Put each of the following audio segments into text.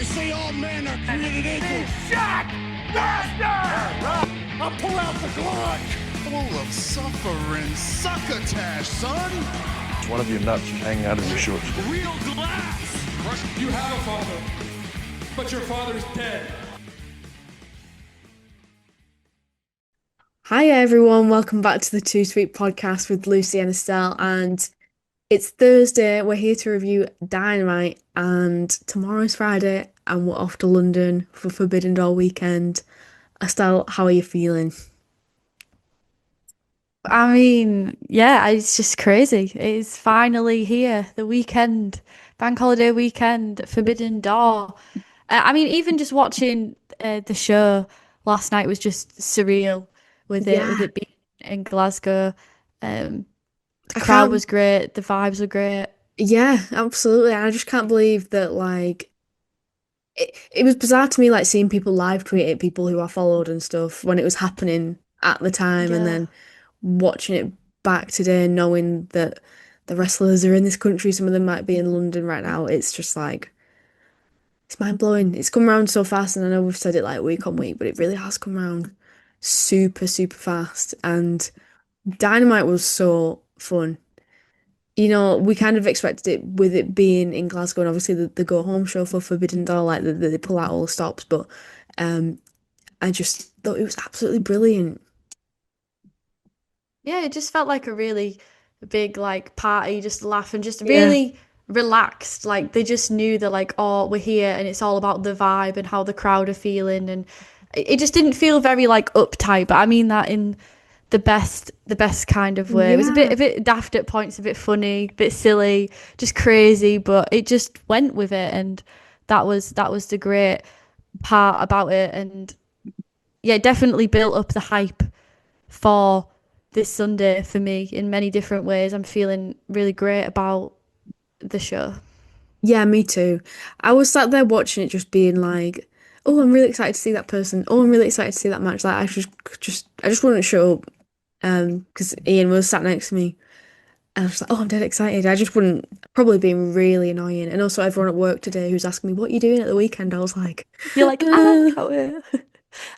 they say all men are created equal. Shot! Master! I'll pull out the Glock! Full of suffering, succotash, son! One of your nuts is hanging out of your shorts. Real glass! You have a father, but your father's dead. Hi everyone, welcome back to the Too Sweet podcast with Lucy and Estelle, and it's Thursday. We're here to review Dynamite, and tomorrow's Friday and we're off to London for Forbidden Door weekend. Estelle, how are you feeling? I mean, yeah, it's just crazy. It's finally here, the weekend, bank holiday weekend, Forbidden Door. I mean, even just watching the show last night was just surreal with it being in Glasgow. The crowd was great, the vibes were great. Yeah, absolutely. I just can't believe that, like, it was bizarre to me, like, seeing people live tweet it, people who I followed and stuff, when it was happening at the time, and then watching it back today, knowing that the wrestlers are in this country, some of them might be in London right now. It's just like, it's mind blowing. It's come around so fast, and I know we've said it like week on week, but it really has come around super, super fast. And Dynamite was so fun. You know, we kind of expected it with it being in Glasgow, and obviously the go home show for Forbidden Door, like they pull out all the stops, but I just thought it was absolutely brilliant. Yeah, it just felt like a really big like party, just laugh and just really relaxed. Like they just knew that like, oh, we're here and it's all about the vibe and how the crowd are feeling, and it just didn't feel very like uptight, but I mean that in the best kind of way. It was a bit daft at points, a bit funny, a bit silly, just crazy, but it just went with it, and that was the great part about it. And yeah, it definitely built up the hype for this Sunday for me in many different ways. I'm feeling really great about the show. Yeah, me too. I was sat there watching it, just being like, "Oh, I'm really excited to see that person. Oh, I'm really excited to see that match." Like, I just wouldn't show up, because Ian was sat next to me, and I was like, "Oh, I'm dead excited." I just wouldn't, probably being really annoying, and also everyone at work today who's asking me, "What are you doing at the weekend?" I was like, You're like, I can't wait.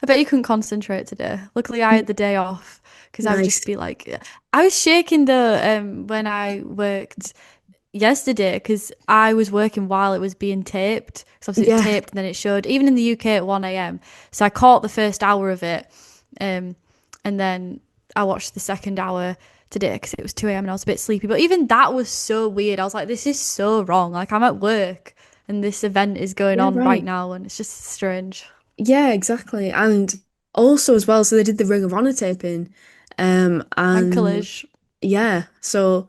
I bet you couldn't concentrate today. Luckily, I had the day off because I would Nice. just be like, I was shaking though when I worked yesterday because I was working while it was being taped. So obviously it was Yeah, taped and then it showed even in the UK at 1 a.m. So I caught the first hour of it, and then I watched the second hour today because it was 2 a.m. and I was a bit sleepy. But even that was so weird. I was like, this is so wrong. Like I'm at work and this event is going yeah, on right right. now, and it's just strange. Yeah, exactly. And also as well, so they did the Ring of Honor taping, And and collage. yeah, so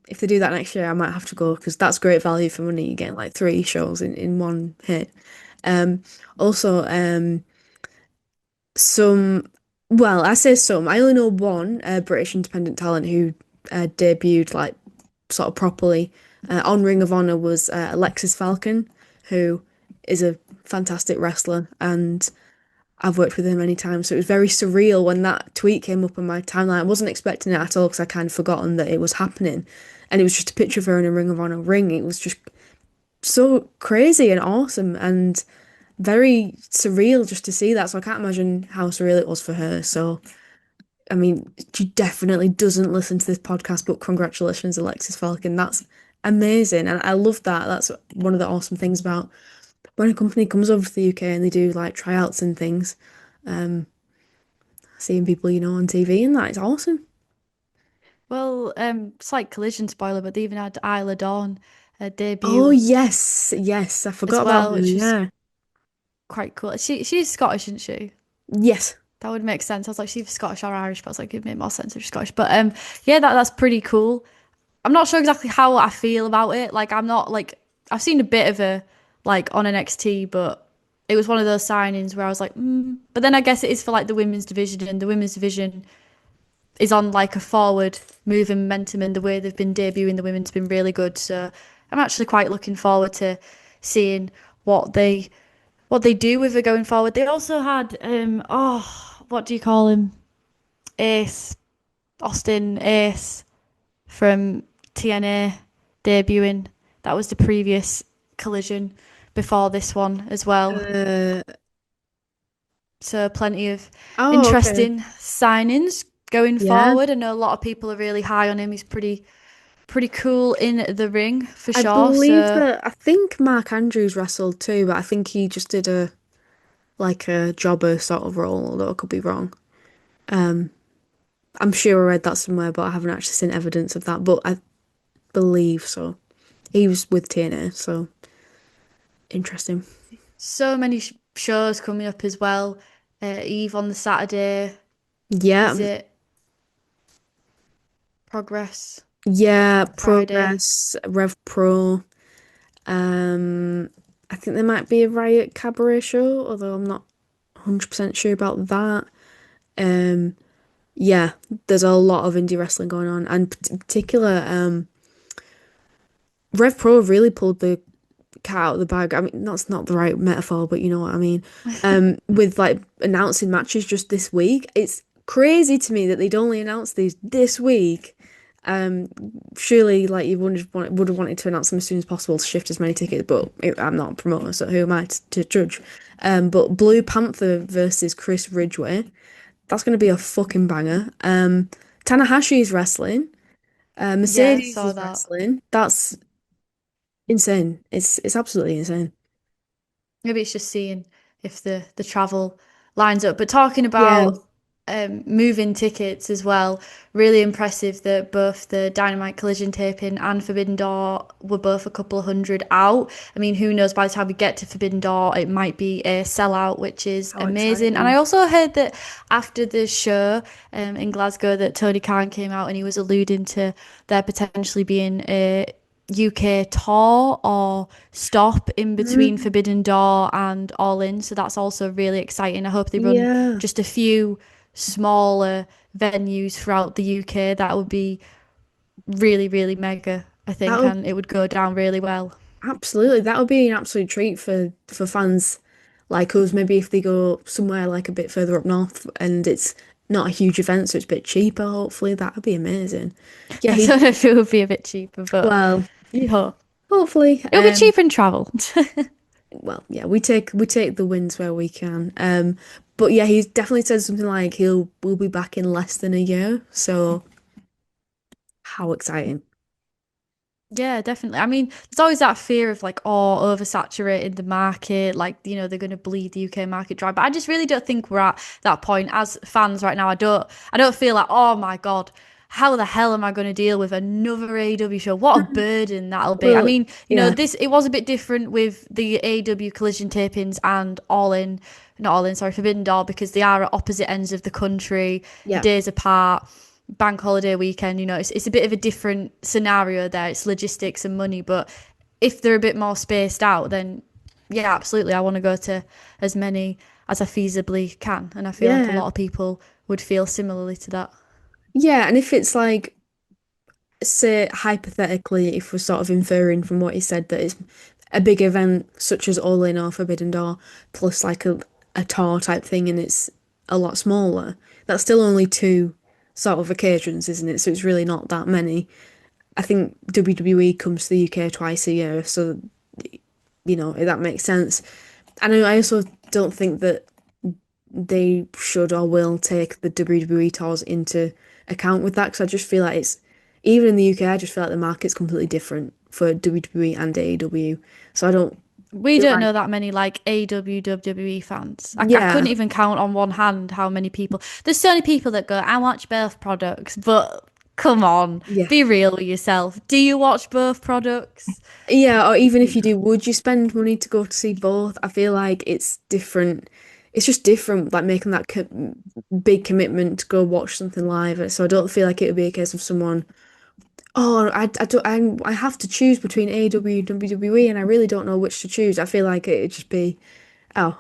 if they do that next year, I might have to go because that's great value for money. You're getting like three shows in one hit. Also, some, well, I say some. I only know one British independent talent who debuted like sort of properly on Ring of Honor was Alexis Falcon, who is a fantastic wrestler, and I've worked with him many times. So it was very surreal when that tweet came up on my timeline. I wasn't expecting it at all because I kind of forgotten that it was happening, and it was just a picture of her in a Ring of Honor ring. It was just so crazy and awesome and very surreal just to see that. So I can't imagine how surreal it was for her. So, I mean, she definitely doesn't listen to this podcast, but congratulations, Alexis Falcon. That's amazing. And I love that. That's one of the awesome things about when a company comes over to the UK and they do like tryouts and things. Um, Seeing people you know on TV and that is awesome. Well, slight collision spoiler, but they even had Isla Dawn Oh debut yes, yes, I as forgot about well, her. which is Yeah. quite cool. She's Scottish, isn't she? Yes. That would make sense. I was like, she's Scottish or Irish, but I was like, it made more sense if she's Scottish. But yeah, that's pretty cool. I'm not sure exactly how I feel about it. Like, I'm not like I've seen a bit of her like on NXT, but it was one of those signings where I was like, But then I guess it is for like the women's division, and the women's division is on like a forward moving momentum, and the way they've been debuting the women's been really good. So I'm actually quite looking forward to seeing what they do with her going forward. They also had what do you call him? Ace, Austin Ace from TNA debuting. That was the previous Collision before this one as well. Uh, So plenty of oh, okay. interesting signings going Yeah. forward. I know a lot of people are really high on him. He's pretty cool in the ring for I sure. believe So that I think Mark Andrews wrestled too, but I think he just did a like a jobber sort of role, although I could be wrong. Um, I'm sure I read that somewhere, but I haven't actually seen evidence of that. But I believe so. He was with TNA, so interesting. so many shows coming up as well. Eve on the Saturday. Yeah, Is it Progress yeah, Friday? Progress, Rev Pro. Um, I think there might be a Riot Cabaret show, although I'm not 100% sure about that. Um, yeah, there's a lot of indie wrestling going on, and in particular, Rev Pro really pulled the cat out of the bag. I mean, that's not the right metaphor, but you know what I mean. With like announcing matches just this week, it's crazy to me that they'd only announced these this week. Um, Surely, like you would have wanted to announce them as soon as possible to shift as many tickets, but I'm not a promoter, so who am I to judge? But Blue Panther versus Chris Ridgway, that's going to be a fucking banger. Tanahashi is wrestling. Yeah, I Mercedes saw is that. wrestling. That's insane. It's absolutely insane. Maybe it's just seeing if the travel lines up. But talking Yeah. about moving tickets as well, really impressive that both the Dynamite Collision taping and Forbidden Door were both a couple of hundred out. I mean, who knows, by the time we get to Forbidden Door, it might be a sellout, which is How amazing. And I exciting. also heard that after the show in Glasgow, that Tony Khan came out and he was alluding to there potentially being a UK tour or stop in between Mm, Forbidden Door and All In. So that's also really exciting. I hope they run yeah. just a few smaller venues throughout the UK. That would be really, really mega, I That think, would and it would go down really well. absolutely that would be an absolute treat for fans like us. Maybe if they go somewhere like a bit further up north and it's not a huge event, so it's a bit cheaper, hopefully that would be amazing. Yeah, I he don't know if it would be a bit cheaper, but well, yeah, hopefully. it'll be cheaper in travel. Well, yeah, we take the wins where we can. But yeah, he's definitely said something like we'll be back in less than a year. So how exciting. Yeah, definitely. I mean, there's always that fear of like, oh, oversaturating the market, like, they're going to bleed the UK market dry. But I just really don't think we're at that point as fans right now. I don't feel like, oh my God, how the hell am I going to deal with another AEW show? What a burden that'll be. I Well, mean, yeah, it was a bit different with the AEW collision tapings and All In, not All In, sorry, Forbidden Door, because they are at opposite ends of the country, yeah, days apart, bank holiday weekend. It's a bit of a different scenario there. It's logistics and money, but if they're a bit more spaced out, then yeah, absolutely, I want to go to as many as I feasibly can, and I feel like a yeah, lot of people would feel similarly to that. yeah. And if it's like, say, hypothetically, if we're sort of inferring from what he said that it's a big event such as All In or Forbidden Door plus like a tour type thing and it's a lot smaller, that's still only two sort of occasions, isn't it? So it's really not that many. I think WWE comes to the UK twice a year, so that makes sense. And I also don't think that they should or will take the WWE tours into account with that because I just feel like it's even in the UK, I just feel like the market's completely different for WWE and AEW. So I don't We feel don't like, know that many like AW WWE fans. I couldn't yeah, even count on one hand how many people. There's so many people that go, I watch both products, but come on, yeah, be real with yourself. Do you watch both products? yeah. Or even if you do, would you spend money to go to see both? I feel like it's different. It's just different, like making that big commitment to go watch something live. So I don't feel like it would be a case of someone. Oh, I don't, I have to choose between AEW and WWE, and I really don't know which to choose. I feel like it'd just be, oh,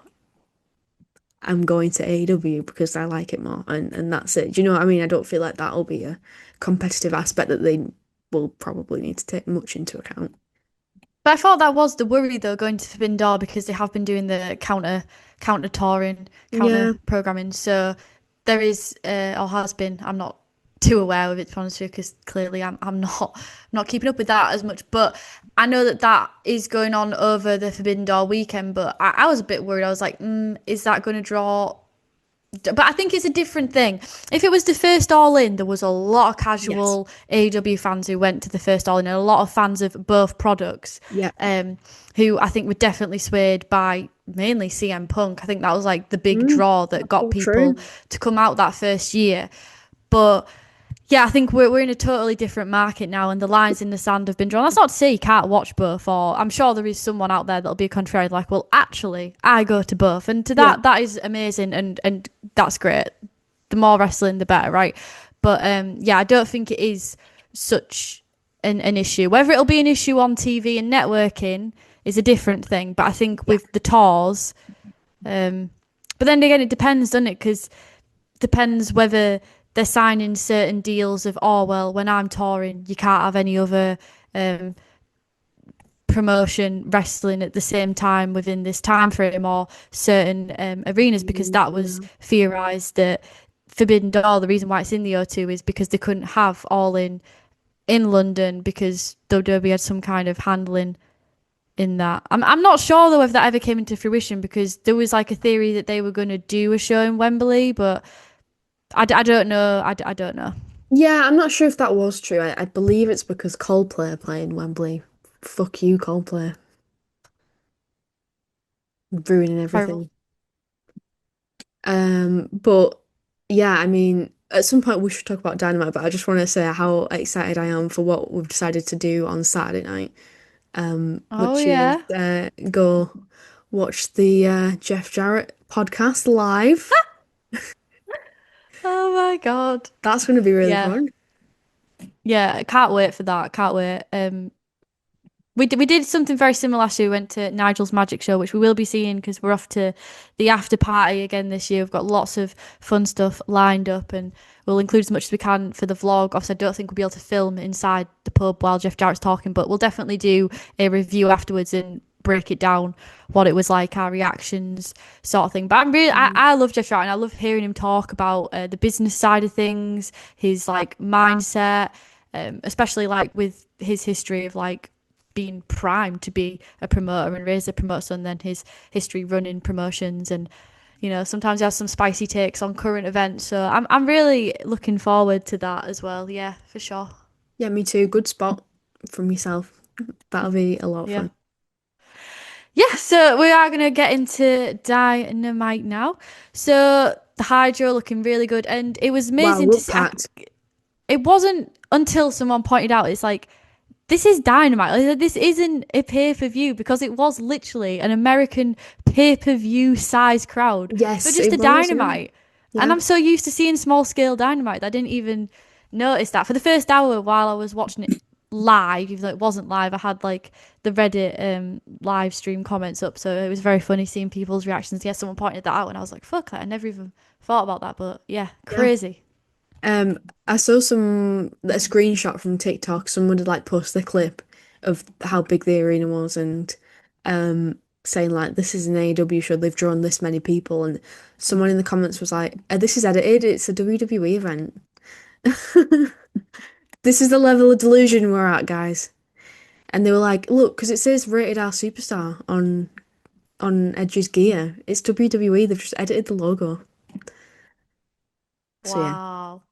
I'm going to AEW because I like it more, and that's it. Do you know what I mean? I don't feel like that'll be a competitive aspect that they will probably need to take much into account. But I thought that was the worry though, going to Forbidden Door because they have been doing the counter touring, Yeah, counter programming. So there is or has been. I'm not too aware of it, to be honest with you, because clearly I'm not keeping up with that as much. But I know that that is going on over the Forbidden Door weekend. But I was a bit worried. I was like, is that going to draw? But I think it's a different thing. If it was the first All In, there was a lot of Yes. casual AEW fans who went to the first All In, and a lot of fans of both products, Yeah. who I think were definitely swayed by mainly CM Punk. I think that was like the big Mm, draw that that's got so people true. to come out that first year. But yeah, I think we're in a totally different market now, and the lines in the sand have been drawn. That's not to say you can't watch both, or I'm sure there is someone out there that'll be contrary, like, well, actually, I go to both, and to Yeah. that is amazing, and that's great. The more wrestling, the better, right? But yeah, I don't think it is such an issue. Whether it'll be an issue on TV and networking is a different thing. But I think Yeah. with the tours, but then again, it depends, doesn't it? Because depends whether they're signing certain deals of, oh well, when I'm touring you can't have any other um promotion wrestling at the same time within this time frame, or certain arenas, because that was Yeah. theorized that Forbidden Door, the reason why it's in the O2 is because they couldn't have All in London because WWE had some kind of handling in that. I'm not sure though if that ever came into fruition, because there was like a theory that they were going to do a show in Wembley, but I don't know. I don't know. Yeah, I'm not sure if that was true. I believe it's because Coldplay are playing Wembley. Fuck you, Coldplay. Ruining Horrible. everything. But yeah, I mean, at some point we should talk about Dynamite, but I just want to say how excited I am for what we've decided to do on Saturday night. Oh Which is yeah. go watch the Jeff Jarrett podcast live. Oh my God. That's going to be really Yeah. fun. Yeah. I can't wait for that. I can't wait. We did something very similar last year. We went to Nigel's Magic Show, which we will be seeing because we're off to the after party again this year. We've got lots of fun stuff lined up, and we'll include as much as we can for the vlog. Obviously, I don't think we'll be able to film inside the pub while Jeff Jarrett's talking, but we'll definitely do a review afterwards and break it down, what it was like, our reactions, sort of thing. But I love Jeff Jarrett, and I love hearing him talk about the business side of things, his like mindset, especially like with his history of like being primed to be a promoter and raise a promoter, and then his history running promotions, and sometimes he has some spicy takes on current events. So I'm really looking forward to that as well. Yeah, for sure. Yeah, me too. Good spot from yourself. That'll be a lot of Yeah. fun. Yeah, so we are going to get into Dynamite now. So the Hydra looking really good, and it was Wow, amazing to we're see. packed. It wasn't until someone pointed out, it's like, this is Dynamite. Like, this isn't a pay per view, because it was literally an American pay per view size crowd for Yes, just it a was. Yeah. Dynamite. And Yeah. I'm so used to seeing small scale Dynamite that I didn't even notice that. For the first hour while I was watching it live, even though it wasn't live, I had like the Reddit live stream comments up. So it was very funny seeing people's reactions. Yeah, someone pointed that out, and I was like, fuck, I never even thought about that. But yeah, Yeah. crazy. I saw a screenshot from TikTok. Someone had like posted a clip of how big the arena was and saying like this is an AEW show, they've drawn this many people, and someone in the comments was like, this is edited, it's a WWE event. This is the level of delusion we're at, guys. And they were like, look, because it says rated R superstar on Edge's gear. It's WWE, they've just edited the logo. So yeah. Wow.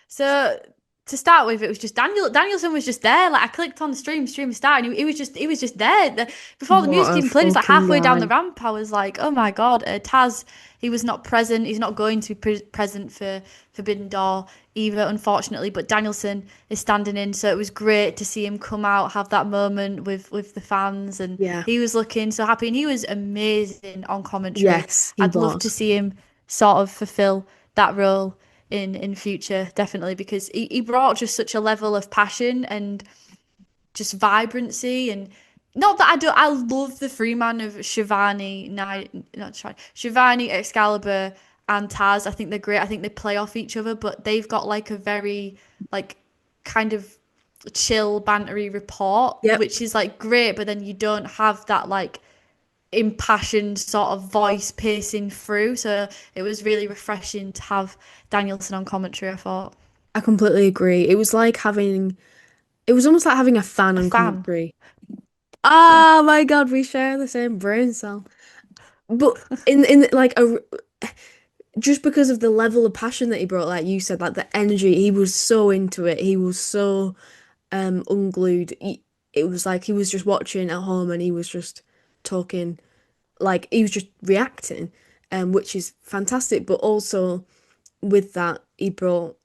So to start with, it was just Danielson was just there. Like, I clicked on the stream started, and he was just there. Before the What music a even played, it's like fucking halfway down the guy. ramp. I was like, oh my God, Taz, he was not present. He's not going to be present for Forbidden Door either, unfortunately. But Danielson is standing in, so it was great to see him come out, have that moment with the fans, and Yeah. he was looking so happy, and he was amazing on commentary. Yes, he I'd love to was. see him sort of fulfill that role in future, definitely, because he brought just such a level of passion and just vibrancy. And not that I love the three man of Shivani, not Shivani, Excalibur, and Taz. I think they're great. I think they play off each other, but they've got like a very like kind of chill bantery report, Yep. which is like great, but then you don't have that like impassioned sort of voice pacing through. So it was really refreshing to have Danielson on commentary, I thought. I completely agree. It was almost like having a fan A on fan. commentary. Yeah. Oh my God, we share the same brain cell. But in like a just because of the level of passion that he brought, like you said, like the energy, he was so into it. He was so unglued. It was like he was just watching at home and he was just talking, like he was just reacting, which is fantastic. But also with that, he brought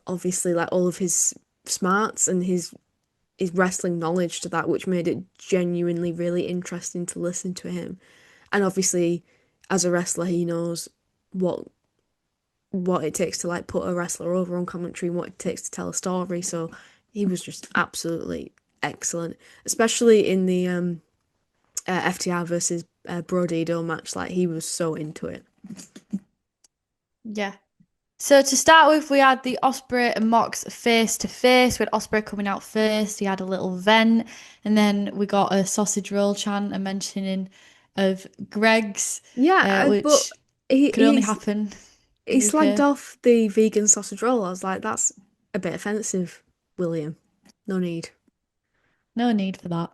obviously like all of his smarts and his wrestling knowledge to that, which made it genuinely really interesting to listen to him. And obviously, as a wrestler, he knows what what it takes to like put a wrestler over on commentary and what it takes to tell a story. So he was just absolutely excellent, especially in the FTR versus Brodido match. Like he was so into it. Yeah. So to start with, we had the Osprey and Mox face to face, with Osprey coming out first. He had a little vent, and then we got a sausage roll chant, a mentioning of Greg's, But which he could only he's happen he in slagged UK. off the vegan sausage roll. I was like, that's a bit offensive, William. No need. No need for that.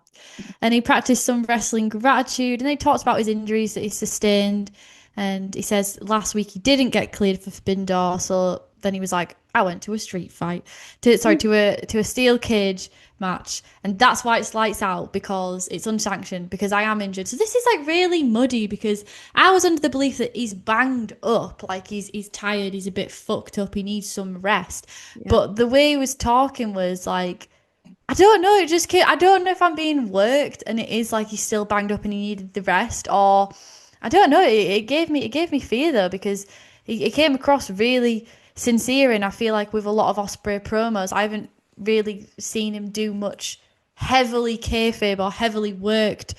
And he practiced some wrestling gratitude, and he talks about his injuries that he sustained. And he says last week he didn't get cleared for Forbidden Door, so then he was like, I went to a street fight, to a steel cage match, and that's why it's lights out, because it's unsanctioned, because I am injured. So this is like really muddy, because I was under the belief that he's banged up, like he's tired, he's a bit fucked up, he needs some rest. Yeah. But the way he was talking was like, I don't know. It just I don't know if I'm being worked and it is like he's still banged up and he needed the rest, or I don't know. It gave me fear though, because he came across really sincere, and I feel like with a lot of Osprey promos, I haven't really seen him do much heavily kayfabe or heavily worked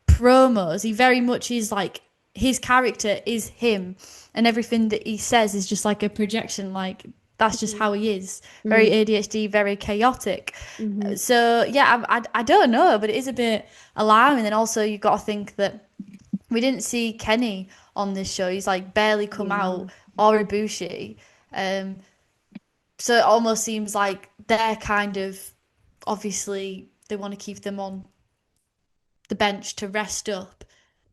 promos. He very much is like, his character is him, and everything that he says is just like a projection. Like that's just how he is. Very Mm. ADHD, very chaotic. Hmm. So yeah, I don't know, but it is a bit alarming. And also you've got to think that we didn't see Kenny on this show. He's like barely come Yeah. out, or Ibushi. Um, so it almost seems like they're kind of, obviously they want to keep them on the bench to rest up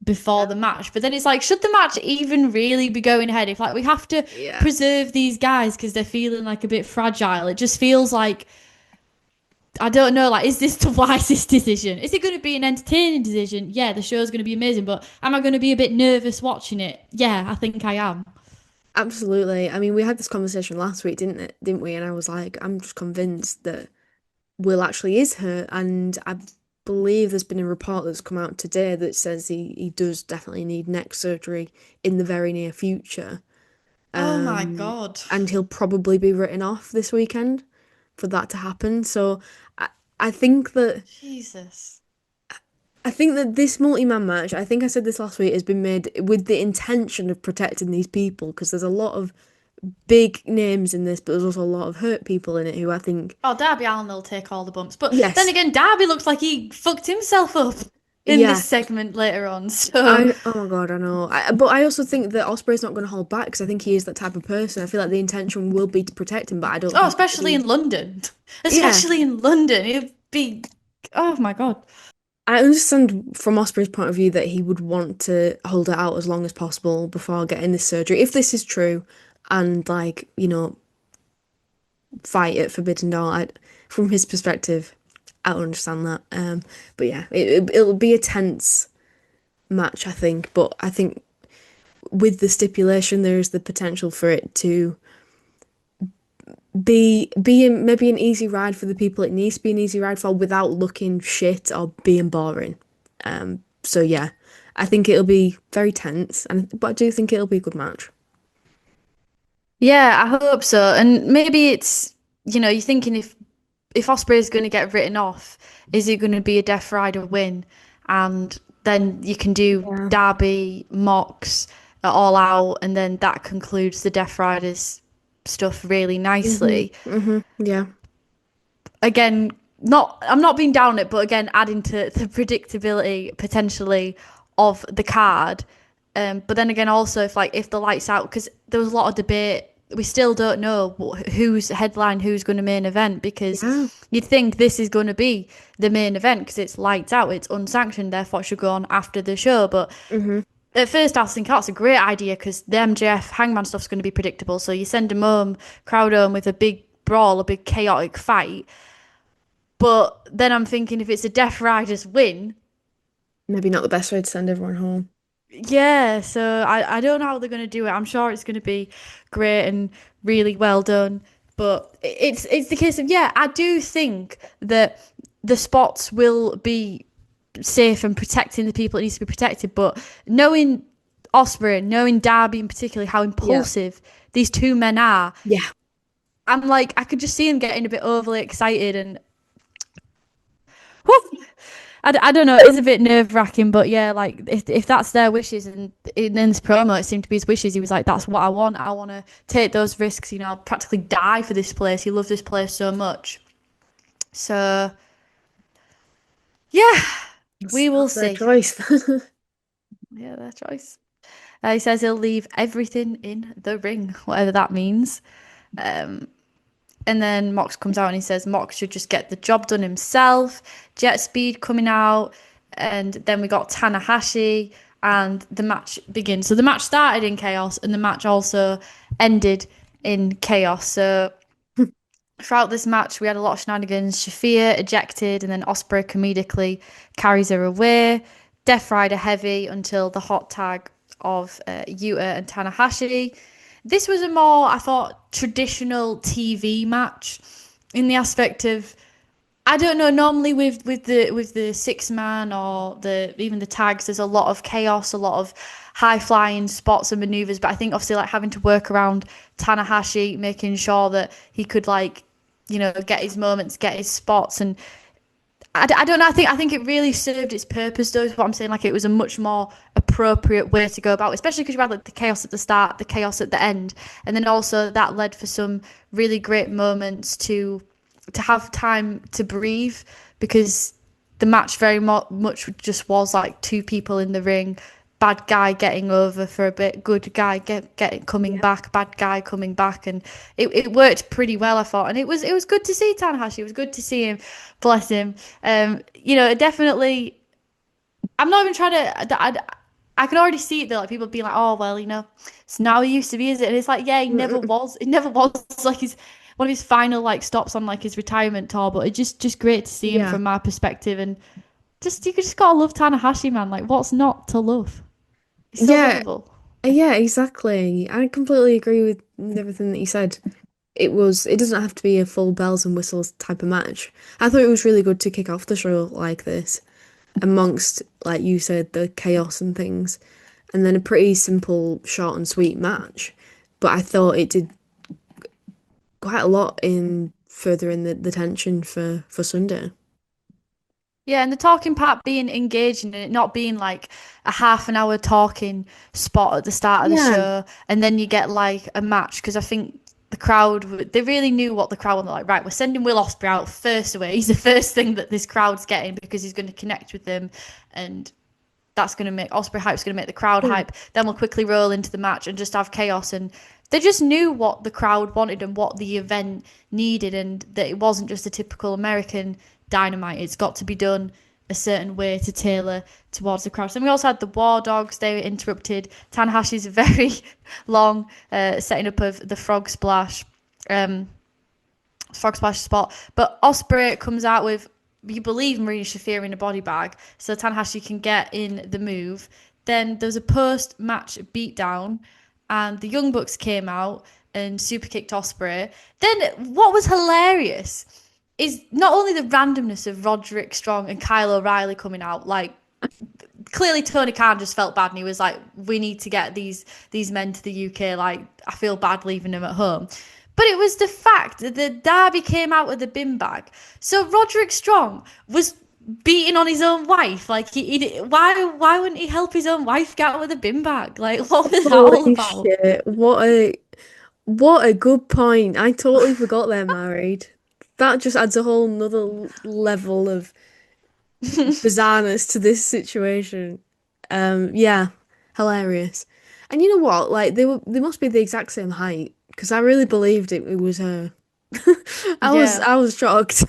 before the match. But then it's like, should the match even really be going ahead if like we have to Yeah. preserve these guys because they're feeling like a bit fragile? It just feels like, I don't know, like, is this the wisest decision? Is it going to be an entertaining decision? Yeah, the show's going to be amazing, but am I going to be a bit nervous watching it? Yeah, I think I am. Absolutely. I mean, we had this conversation last week, didn't we? And I was like, I'm just convinced that Will actually is hurt, and I believe there's been a report that's come out today that says he does definitely need neck surgery in the very near future. Oh my Um, God. and he'll probably be written off this weekend for that to happen. So I, I think that Jesus. I think that this multi-man match, I think I said this last week, has been made with the intention of protecting these people because there's a lot of big names in this, but there's also a lot of hurt people in it who I think, Oh, Darby Allin will take all the bumps. But then yes, again, Darby looks like he fucked himself up in this yeah, segment later on. So, oh my God, I know. But I also think that Osprey's not going to hold back because I think he is that type of person. I feel like the intention will be to protect him, but I don't oh, think especially in London. yeah. Especially in London. It'd be, oh my God. I understand from Osprey's point of view that he would want to hold it out as long as possible before getting this surgery, if this is true, and like, fight at Forbidden Door. From his perspective, I understand that. But yeah, it'll be a tense match, I think. But I think with the stipulation, there is the potential for it to maybe an easy ride for the people it needs to be an easy ride for without looking shit or being boring. So yeah, I think it'll be very tense, but I do think it'll be a good match. Yeah, I hope so. And maybe it's, you're thinking, if Osprey is going to get written off, is it going to be a Death Rider win? And then you can do Yeah. Darby, Mox, All Out, and then that concludes the Death Riders stuff really nicely. Yeah. Again, I'm not being down on it, but again, adding to the predictability potentially of the card. But then again, also if the lights out, because there was a lot of debate we still don't know who's headline, who's going to main event, because Yeah. you'd think this is going to be the main event because it's lights out, it's unsanctioned, therefore it should go on after the show. But Hmm. at first I was thinking, oh, that's a great idea because the MJF Hangman stuff's going to be predictable. So you send them home, crowd home with a big brawl, a big chaotic fight. But then I'm thinking if it's a Death Riders win, Maybe not the best way to send everyone home. yeah, so I don't know how they're going to do it. I'm sure it's going to be great and really well done. But it's the case of, yeah, I do think that the spots will be safe and protecting the people it needs to be protected. But knowing Osprey, knowing Darby in particular, how Yeah. impulsive these two men are, Yeah. I'm like, I could just see them getting a bit overly excited and whew, I don't know. It's a bit nerve wracking, but yeah, like if that's their wishes, and in this promo, it seemed to be his wishes. He was like, "That's what I want. I want to take those risks. You know, I'll practically die for this place. He loves this place so much." So yeah, we will That's their see. choice. Yeah, their choice. He says he'll leave everything in the ring, whatever that means. Um, And then Mox comes out and he says Mox should just get the job done himself. Jet Speed coming out. And then we got Tanahashi and the match begins. So the match started in chaos and the match also ended in chaos. So throughout this match, we had a lot of shenanigans. Shafir ejected and then Osprey comedically carries her away. Death Rider heavy until the hot tag of Yuta and Tanahashi. This was a more, I thought, traditional TV match in the aspect of, I don't know, normally with the six man or the even the tags, there's a lot of chaos, a lot of high flying spots and maneuvers. But I think obviously like having to work around Tanahashi, making sure that he could like, you know, get his moments, get his spots, and I don't know. I think it really served its purpose, though. Is what I'm saying. Like it was a much more appropriate way to go about, it, especially because you had like the chaos at the start, the chaos at the end, and then also that led for some really great moments to have time to breathe, because the match very much just was like two people in the ring, bad guy getting over for a bit, good guy get coming back, bad guy coming back, and it worked pretty well, I thought. And it was good to see Tanahashi. It was good to see him, bless him. You know, definitely. I'm not even trying to. I can already see it though, like people being like, "Oh well, you know, it's now he used to be, is it?" And it's like, yeah, he never was. It never was like his one of his final like stops on like his retirement tour. But it's just great to see him Yeah. from my perspective, and just gotta love Tanahashi, man. Like, what's not to love? He's so Yeah. lovable. Yeah, exactly. I completely agree with everything that you said. It doesn't have to be a full bells and whistles type of match. I thought it was really good to kick off the show like this, amongst, like you said, the chaos and things, and then a pretty simple, short and sweet match. But I thought it did quite a lot in furthering the tension for Sunday. Yeah, and the talking part being engaging and it not being like a half an hour talking spot at the start of the Yeah. show, and then you get like a match, because I think the crowd they really knew what the crowd were like. Right, we're sending Will Ospreay out first away. He's the first thing that this crowd's getting because he's going to connect with them, and that's going to make Osprey hype's going to make the crowd hype. Then we'll quickly roll into the match and just have chaos. And they just knew what the crowd wanted and what the event needed, and that it wasn't just a typical American Dynamite. It's got to be done a certain way to tailor towards the crowd. So we also had the War Dogs. They were interrupted. Tanahashi's very long setting up of the frog splash spot. But Osprey comes out with, you believe, Marina Shafir in a body bag, so Tanahashi can get in the move. Then there's a post-match beatdown, and the Young Bucks came out and super kicked Osprey. Then what was hilarious is not only the randomness of Roderick Strong and Kyle O'Reilly coming out, like clearly Tony Khan just felt bad and he was like, we need to get these men to the UK, like I feel bad leaving them at home. But it was the fact that the Derby came out with a bin bag. So Roderick Strong was beating on his own wife. Like why wouldn't he help his own wife get out with a bin bag? Like what was that all Holy about? shit. What a good point. I totally forgot they're married. That just adds a whole nother level of bizarreness to this situation. Yeah, hilarious. And you know what? Like they must be the exact same height because I really believed it was her. Yeah. I was shocked.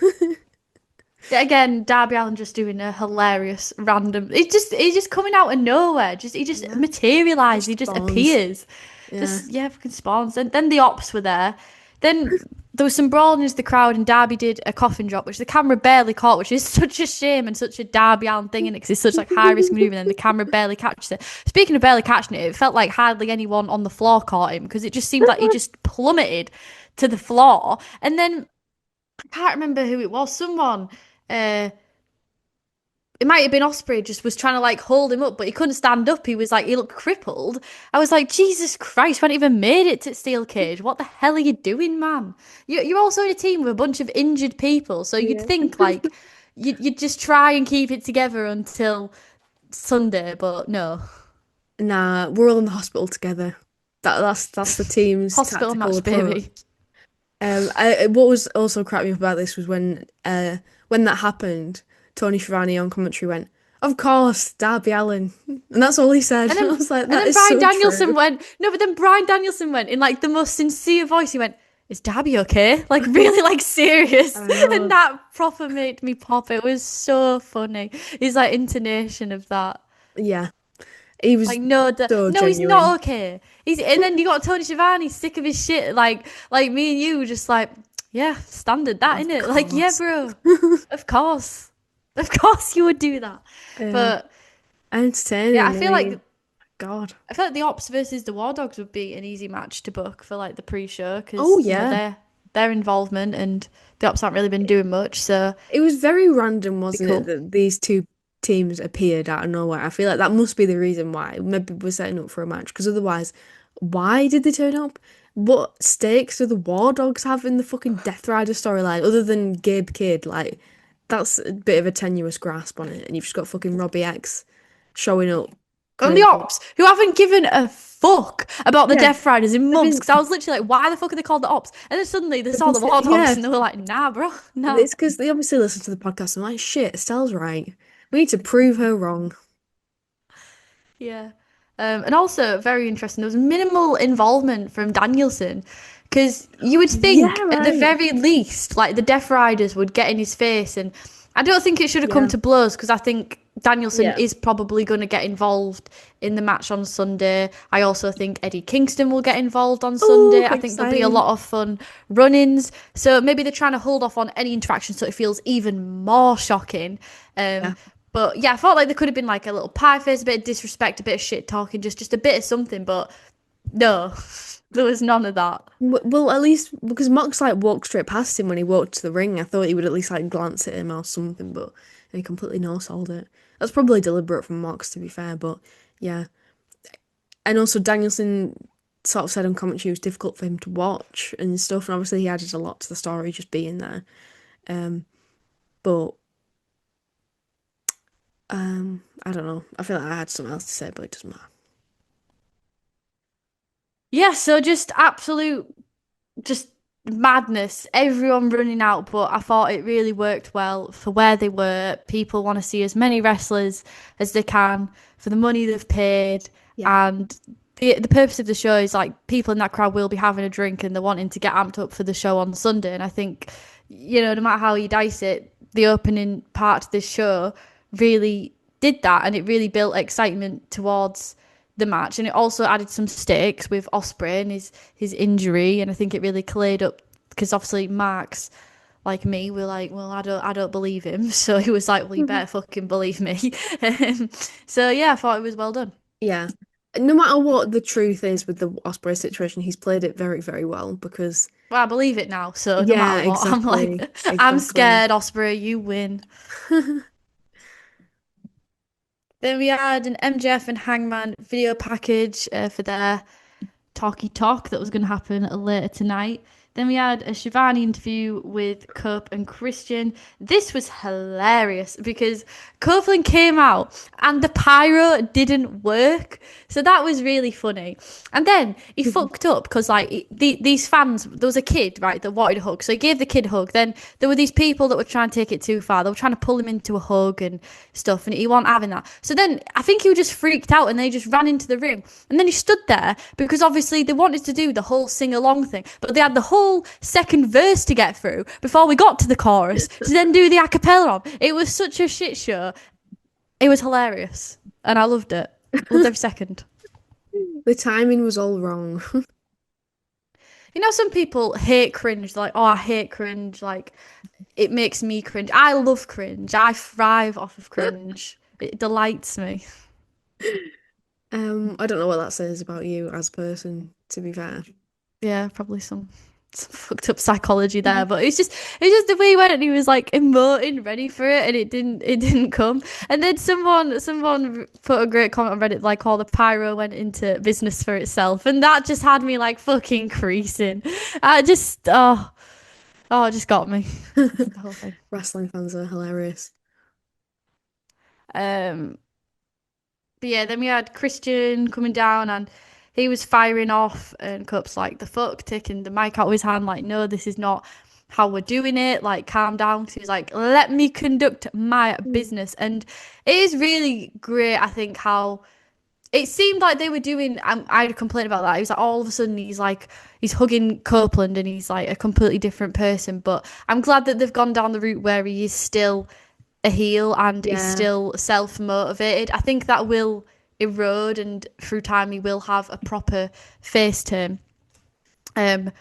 Again, Darby Allin just doing a hilarious random. It's just coming out of nowhere. Just he just Yeah, materialized. just He just spawns. appears. Yeah. Just yeah, fucking spawns. And then the ops were there. Then there was some brawling into the crowd, and Darby did a coffin drop, which the camera barely caught, which is such a shame and such a Darby Allin thing, and because it's such like high risk move, and then the camera barely catches it. Speaking of barely catching it, it felt like hardly anyone on the floor caught him because it just seemed like he just plummeted to the floor, and then I can't remember who it was. Someone. Uh, it might have been Osprey just was trying to like hold him up, but he couldn't stand up. He was like he looked crippled. I was like, Jesus Christ, we haven't even made it to steel cage. What the hell are you doing, man? You're also in a team with a bunch of injured people, so you'd Yeah. think like you'd just try and keep it together until Sunday, but no. Nah, we're all in the hospital together. That's the team's Hospital tactical match, approach. baby. What was also cracking me up about this was when that happened, Tony Schiavone on commentary went, "Of course, Darby Allin," and that's all he said. And I then was like, and "That then is Brian so Danielson true." went, no, but then Brian Danielson went in like the most sincere voice. He went, "Is Darby okay?" Like really like serious. I And know. that proper made me pop. It was so funny. His like intonation of that. Yeah, he was Like no, so no, he's genuine. not okay. He's and then you got Tony Schiavone sick of his shit. Like me and you, just like yeah, standard that Of innit? Like yeah, course. bro, of course you would do that. Yeah, But yeah, entertaining. I mean, God. I feel like the Ops versus the War Dogs would be an easy match to book for like the pre-show Oh because you know yeah. their involvement and the Ops haven't really been doing much, so It was very random, be wasn't it, cool. that these two teams appeared out of nowhere. I feel like that must be the reason why. Maybe we're setting up for a match, because otherwise, why did they turn up? What stakes do the War Dogs have in the fucking Death Rider storyline, other than Gabe Kidd? Like, that's a bit of a tenuous grasp on it, and you've just got fucking Robbie X showing up, And the claiming, Ops who haven't given a fuck about the yeah, Death Riders in I months mean, because I was literally like, why the fuck are they called the Ops? And then suddenly they saw the War Dogs yeah, and they were like, nah, bro, nah. it's because they obviously listen to the podcast and like, shit, Estelle's right. We need to prove her wrong. Yeah. And also, very interesting, there was minimal involvement from Danielson because you would Yeah, think, at the right. very least, like the Death Riders would get in his face. And I don't think it should have come Yeah. to blows because I think Danielson Yeah. is probably going to get involved in the match on Sunday. I also think Eddie Kingston will get involved on Oh, Sunday. I think there'll be a exciting. lot of fun run ins. So maybe they're trying to hold off on any interaction so it feels even more shocking. Yeah. But yeah, I felt like there could have been like a little pie face, a bit of disrespect, a bit of shit talking, just a bit of something. But no, there was none of that. Well, at least because Mox like walked straight past him when he walked to the ring. I thought he would at least like glance at him or something, but he completely no-sold it. That's probably deliberate from Mox, to be fair, but yeah. And also Danielson sort of said on commentary it was difficult for him to watch and stuff, and obviously he added a lot to the story just being there. But I don't know. I feel like I had something else to say, but it doesn't matter. Yeah, so just absolute, just madness. Everyone running out, but I thought it really worked well for where they were. People want to see as many wrestlers as they can for the money they've paid, Yeah. and the purpose of the show is like people in that crowd will be having a drink and they're wanting to get amped up for the show on Sunday. And I think, you know, no matter how you dice it, the opening part of this show really did that, and it really built excitement towards the match, and it also added some stakes with Osprey and his injury, and I think it really cleared up because obviously Mark's like me, we're like, well, I don't believe him, so he was like, well, you better fucking believe me. So yeah, I thought it was well done. Yeah. No matter what the truth is with the Osprey situation, he's played it very, very well because Well, I believe it now, so no yeah, matter what, I'm exactly. like, I'm Exactly. scared, Osprey, you win. Then we had an MJF and Hangman video package for their talky talk that was going to happen later tonight. Then we had a Shivani interview with Cope and Christian. This was hilarious because Copeland came out and the pyro didn't work. So that was really funny. And then he fucked up because, like, these fans, there was a kid, right, that wanted a hug. So he gave the kid a hug. Then there were these people that were trying to take it too far. They were trying to pull him into a hug and stuff. And he wasn't having that. So then I think he was just freaked out and they just ran into the ring. And then he stood there because obviously they wanted to do the whole sing along thing. But they had the whole second verse to get through before we got to the chorus to then do the a cappella on. It was such a shit show. It was hilarious and I loved it. Loved every second. The timing was all wrong. You know, some people hate cringe, like, oh, I hate cringe, like, it makes me cringe. I love cringe. I thrive off of cringe. It delights me. I don't know what that says about you as a person, to be fair. Yeah, probably some fucked up psychology there, but it's just the way he went and he was like emoting, ready for it, and it didn't come. And then someone put a great comment on Reddit, like, all the pyro went into business for itself, and that just had me like fucking creasing. I just it just got me. The whole thing. Wrestling fans are hilarious. But yeah, then we had Christian coming down and he was firing off and Cup's like, the fuck, taking the mic out of his hand, like, no, this is not how we're doing it, like, calm down. So he's like, let me conduct my business. And it is really great, I think, how it seemed like they were doing, I had a complaint about that. He was like, all of a sudden he's hugging Copeland and he's like a completely different person. But I'm glad that they've gone down the route where he is still a heel and is still self-motivated. I think that will erode and through time he will have a proper face turn. But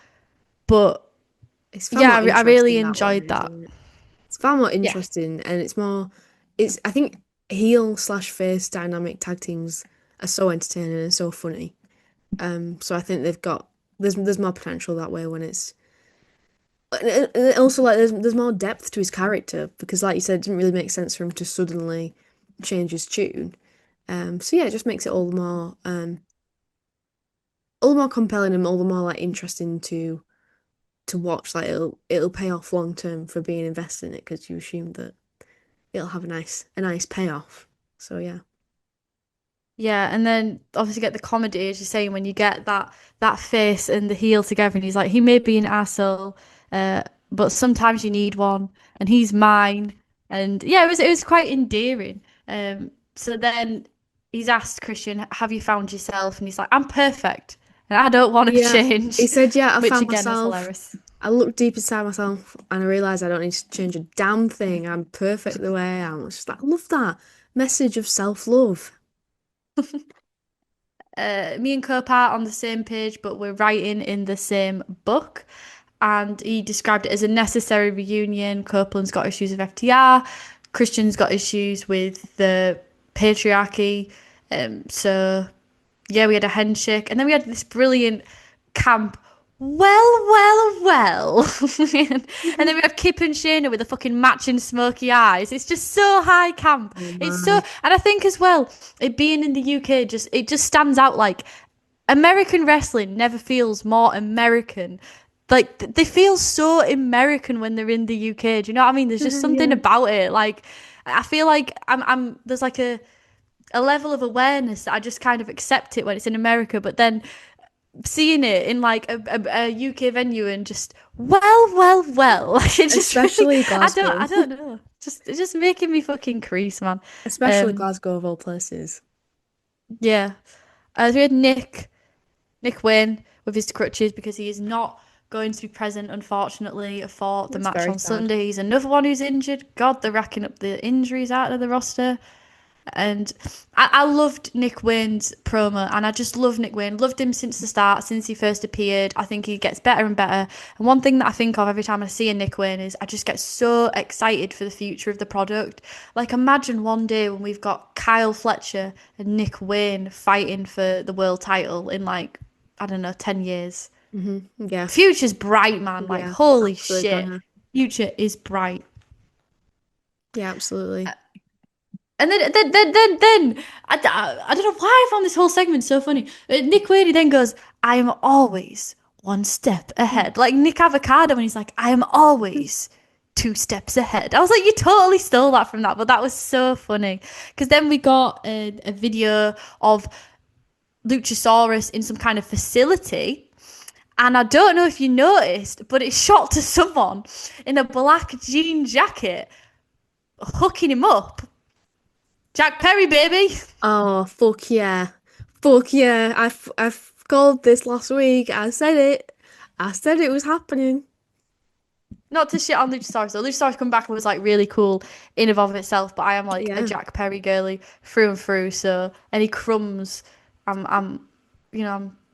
yeah, I really enjoyed that. It's far more interesting and I think heel/face dynamic tag teams are so entertaining and so funny. So I think there's more potential that way when it's and also, like, there's more depth to his character because, like you said, it didn't really make sense for him to suddenly change his tune. So yeah, it just makes it all the more compelling and all the more like interesting to watch. Like it'll pay off long term for being invested in it because you assume that it'll have a nice payoff. So yeah. Yeah, and then obviously get the comedy, as you're saying, when you get that face and the heel together, and he's like, he may be an asshole, but sometimes you need one, and he's mine, and yeah, it was quite endearing. So then he's asked Christian, "Have you found yourself?" And he's like, "I'm perfect, and I don't want to change." He said, "Yeah, I which found again is myself. hilarious. I looked deep inside myself, and I realized I don't need to change a damn thing. I'm perfect the way I am." It's just like, I love that message of self-love. Me and Cope are on the same page, but we're writing in the same book. And he described it as a necessary reunion. Copeland's got issues with FTR. Christian's got issues with the patriarchy. So, yeah, we had a handshake. And then we had this brilliant camp. Well. And then we have Kip and Shayna with the fucking matching smoky eyes. It's just so high camp. It's so, and I think as well, it being in the UK, it just stands out. Like, American wrestling never feels more American. Like, they feel so American when they're in the UK. Do you know what I mean? There's just something about it. Like, I feel like there's like a level of awareness that I just kind of accept it when it's in America, but then seeing it in like a UK venue and just well, like, it just Especially Glasgow. I don't know. It's just making me fucking crease, man. Especially Glasgow of all places. Yeah. So we had Nick Wayne with his crutches because he is not going to be present, unfortunately, for the match on Sunday. He's another one who's injured. God, they're racking up the injuries out of the roster. And I loved Nick Wayne's promo, and I just love Nick Wayne. Loved him since the start, since he first appeared. I think he gets better and better. And one thing that I think of every time I see a Nick Wayne is I just get so excited for the future of the product. Like, imagine one day when we've got Kyle Fletcher and Nick Wayne fighting for the world title in, like, I don't know, 10 years. Mm-hmm. Yeah. Future's bright, man. Like, holy shit. Gonna. Future is bright. Yeah, absolutely. And then I don't know why I found this whole segment so funny. Nick Wade then goes, "I am always one step ahead. Like Nick Avocado, when he's like, I am always 2 steps ahead. I was like, you totally stole that from that, but that was so funny. Because then we got a video of Luchasaurus in some kind of facility. And I don't know if you noticed, but it shot to someone in a black jean jacket, hooking him up. Jack Perry, baby. Oh, fuck yeah. Fuck yeah. I've called this last week. I said it. I said it was happening. Not to shit on Luchasaurus, though. Luchasaurus come back and was like really cool in and of itself, but I am like a Yeah. Jack Perry girly through and through. So any crumbs, I'm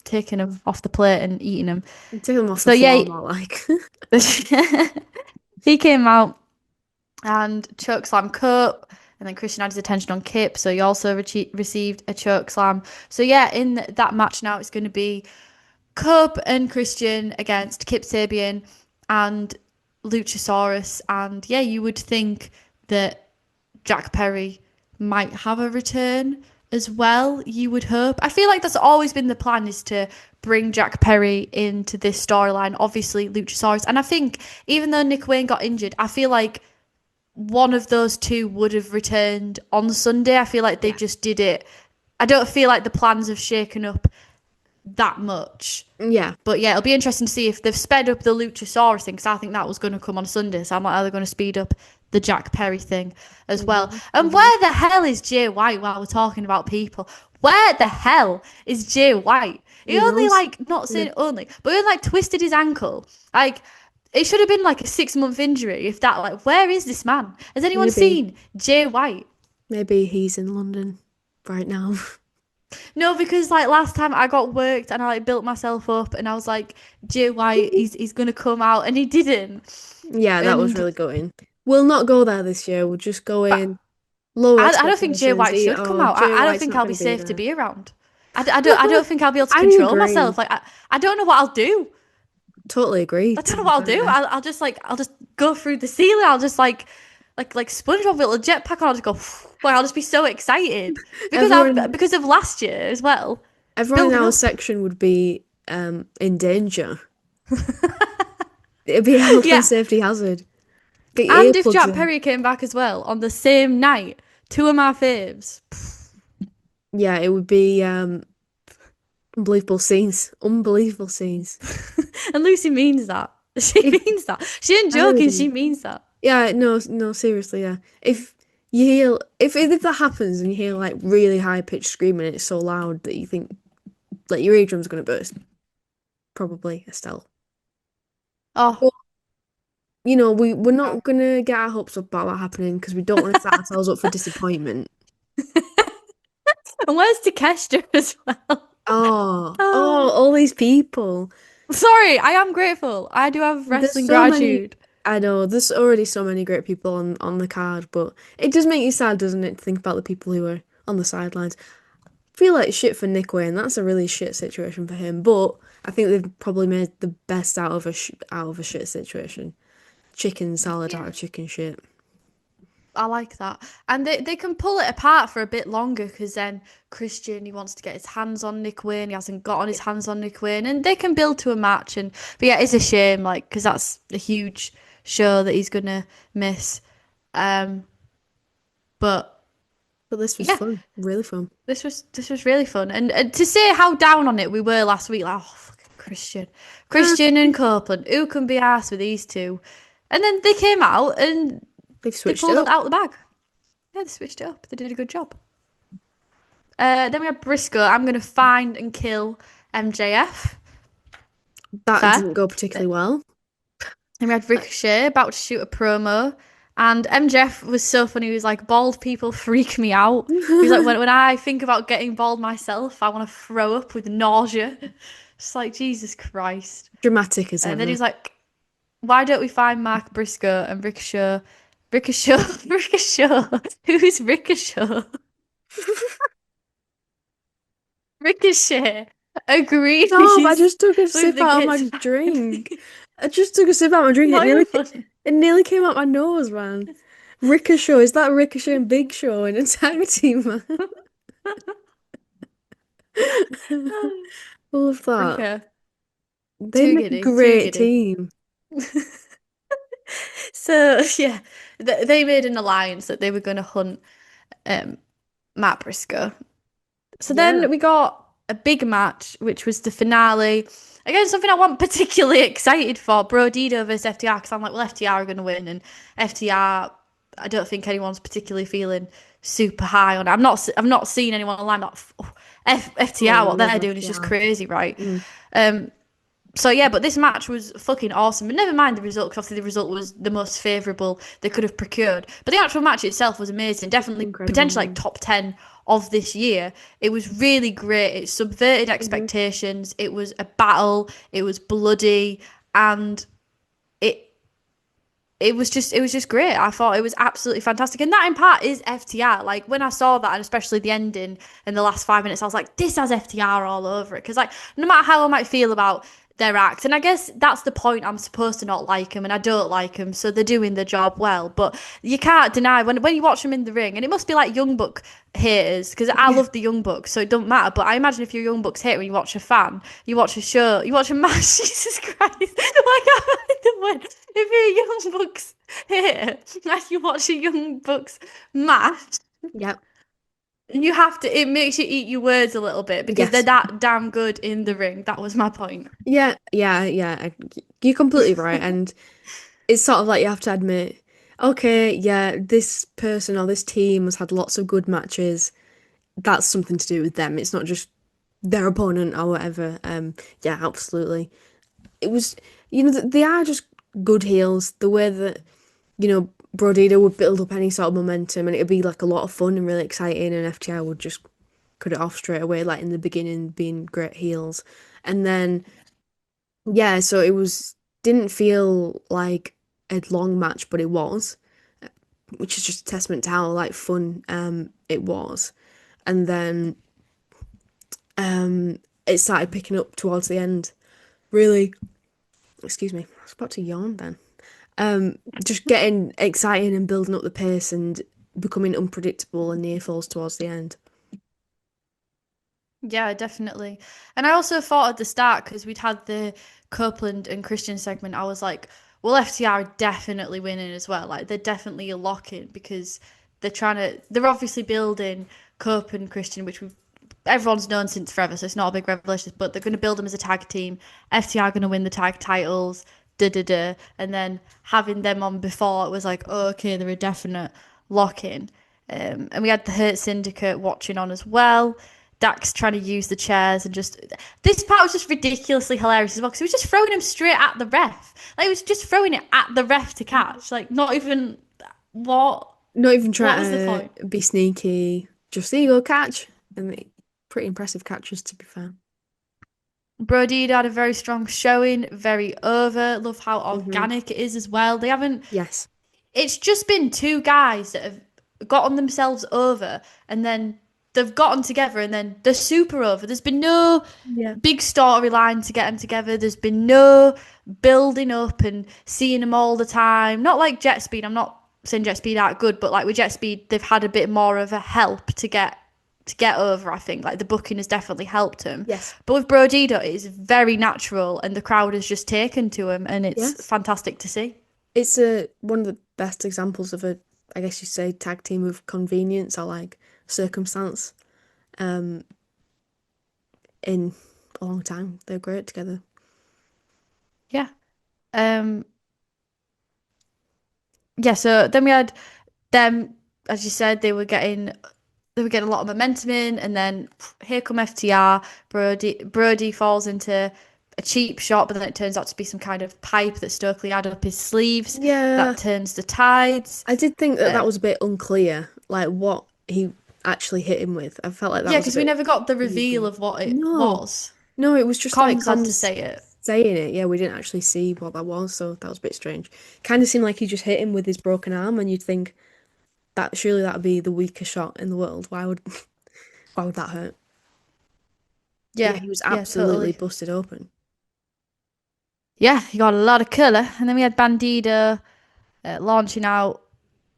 taking them off the plate and eating them. Take them off So the yeah, floor, not like. he came out and choke slam Cup, and then Christian had his attention on Kip, so he also received a choke slam. So yeah, in that match now, it's going to be Cup and Christian against Kip Sabian and Luchasaurus, and yeah, you would think that Jack Perry might have a return as well. You would hope. I feel like that's always been the plan, is to bring Jack Perry into this storyline. Obviously, Luchasaurus, and I think even though Nick Wayne got injured, I feel like one of those two would have returned on Sunday. I feel like they just did it. I don't feel like the plans have shaken up that much. Yeah. But yeah, it'll be interesting to see if they've sped up the Luchasaurus thing, because I think that was going to come on Sunday. So I'm like, are they going to speed up the Jack Perry thing as well? And where the hell is Jay White while we're talking about people? Where the hell is Jay White? He only, like, not saying only, but he like twisted his ankle. Like, it should have been like a 6-month injury, if that. Like, where is this man? Has anyone seen Jay White? Maybe he's in London right now. No, because like last time I got worked and I like built myself up and I was like, Jay White, he's gonna come out, and he didn't. Yeah, that was really gutting. We'll not go there this year. We'll just go in low I don't think Jay White expectations. should come out. Jay I don't White's think not I'll gonna be safe to there. be around. I don't think I'll be able to I control agree. myself. Like I don't know what I'll do. Totally agree. I don't know what I'll do. I'll just go through the ceiling. I'll just like SpongeBob with a little jetpack on. I'll just go. Like, I'll just be so excited because of last year as well. Everyone in our section would be in danger. It'd be a health and safety hazard. Get your And if earplugs Jack in. Perry came back as well on the same night, two of my faves. Yeah, it would be unbelievable scenes. Unbelievable scenes. And Lucy means that. She means that. She ain't joking. She means that. Yeah, no, seriously, yeah. If you hear, if that happens and you hear like really high pitched screaming, and it's so loud that you think like your eardrum's gonna burst. Probably Estelle. Oh, But, you know, we're not gonna get our hopes up about that happening because we don't want to set ourselves up for disappointment. and where's Takeshita as well? Oh, all these people. Sorry, I am grateful. I do have wrestling gratitude. I know there's already so many great people on the card, but it does make you sad, doesn't it, to think about the people who are on the sidelines. I feel like shit for Nick Wayne. That's a really shit situation for him, but I think they've probably made the best out of a shit situation. Chicken salad out of chicken shit. I like that. And they can pull it apart for a bit longer, because then Christian, he wants to get his hands on Nick Wayne. He hasn't got on his hands on Nick Wayne, and they can build to a match. But yeah, it's a shame, like, because that's a huge show that he's gonna miss. But this was fun, really fun. This was really fun, and to say how down on it we were last week, like, oh, fucking Christian and Copeland, who can be arsed with these two? And then they came out and they pulled it it out the bag. Yeah, they switched it up. They did a good job. Then we had Briscoe. I'm going to find and kill MJF. That didn't go particularly well. Then we had Ricochet about to shoot a promo. And MJF was so funny. He was like, bald people freak me out. He was like, when I think about getting bald myself, I want to throw up with nausea. It's like, Jesus Christ. Dramatic as ever. And then he's like, why don't we find Mark Briscoe and Ricochet? Ricochet? Who's Ricochet? Ricochet agreed. Stop, I just took a sip out of my drink. And it nearly came out my nose, man. Ricochet, is that Ricochet and Big Show in a tag team, man? I love that. Okay. They Too make a giddy, too great giddy. team. So yeah, they made an alliance that they were going to hunt um, Matt Briscoe. So Yeah. then we got a big match, which was the finale. Again, something I wasn't particularly excited for. Brodito versus FTR, because I'm like, well, FTR are going to win, and FTR, I don't think anyone's particularly feeling super high on it. I've not seen anyone online like, oh, Oh, I FTR, what love they're doing is just FTR. crazy, right? Mm. So yeah, but this match was fucking awesome. And never mind the result, because obviously the result was the most favourable they could have procured. But the actual match itself was amazing. Definitely Incredible. potentially like top 10 of this year. It was really great. It subverted Hmm. expectations. It was a battle. It was bloody, and it it was just great. I thought it was absolutely fantastic. And that in part is FTR. Like when I saw that, and especially the ending in the last 5 minutes, I was like, this has FTR all over it. Because like no matter how I might feel about their act, and I guess that's the point, I'm supposed to not like them, and I don't like them, so they're doing the job well. But you can't deny when you watch them in the ring, and it must be like Young Buck haters, because I Yeah. love the Young Bucks, so it don't matter. But I imagine if you're a Young Bucks hater when you watch a fan, you watch a show, you watch a match, Jesus Christ, why can't I find the word? If you're a Young Bucks hater and you watch a Young Bucks match, Yep. you have to, it makes you eat your words a little bit, because they're Yes. that damn good in the ring. That was my point. Yeah. Yeah. Yeah. You're completely right. And it's sort of like you have to admit, okay, yeah, this person or this team has had lots of good matches. That's something to do with them. It's not just their opponent or whatever. Yeah, absolutely. It was, they are just good heels. The way that, Brodito would build up any sort of momentum and it'd be like a lot of fun and really exciting, and FTR would just cut it off straight away, like in the beginning, being great heels. And then, yeah, so it didn't feel like a long match, but it was, which is just a testament to how like fun it was. And then it started picking up towards the end. Really, excuse me, I was about to yawn then. Just getting exciting and building up the pace and becoming unpredictable and near falls towards the end. Yeah, definitely. And I also thought at the start, because we'd had the Copeland and Christian segment, I was like, well, FTR are definitely winning as well. Like, they're definitely a lock in, because they're obviously building Cope and Christian, which everyone's known since forever, so it's not a big revelation, but they're going to build them as a tag team. FTR are going to win the tag titles, da da da. And then having them on before, it was like, oh, okay, they're a definite lock in. And we had the Hurt Syndicate watching on as well. Dax trying to use the chairs, and just this part was just ridiculously hilarious as well, because he was just throwing him straight at the ref. Like he was just throwing it at the ref to catch. Like not even what Not even what trying was the point? to be sneaky, just there you go, catch. And pretty impressive catches, to be fair. Brody had a very strong showing, very over. Love how Hmm. organic it is as well. They haven't. Yes. It's just been two guys that have gotten themselves over, and then they've gotten together, and then they're super over. There's been no Yeah. big storyline to get them together. There's been no building up and seeing them all the time. Not like Jet Speed. I'm not saying Jet Speed aren't good, but like with Jet Speed, they've had a bit more of a help to get over. I think like the booking has definitely helped him. Yes. But with Brodito, it's very natural, and the crowd has just taken to him, and it's Yes. fantastic to see. It's one of the best examples of I guess you say, tag team of convenience or like circumstance um, in a long time. They're great together. Yeah. Um. Yeah. So then we had them, as you said, they were getting a lot of momentum in, and then here come FTR. Brody falls into a cheap shot, but then it turns out to be some kind of pipe that Stokely had up his sleeves Yeah, that turns the tides. I did think that Uh, that was a bit unclear, like what he actually hit him with. I felt like that yeah, was a because we bit never got the reveal easy. of what it No, was. no, it was just like Comms had to comms say it. saying it. Yeah, we didn't actually see what that was, so that was a bit strange. Kind of seemed like he just hit him with his broken arm, and you'd think that surely that would be the weakest shot in the world. Why would that hurt? But yeah, Yeah, he was yeah, absolutely totally. busted open. Yeah, he got a lot of colour. And then we had Bandito launching out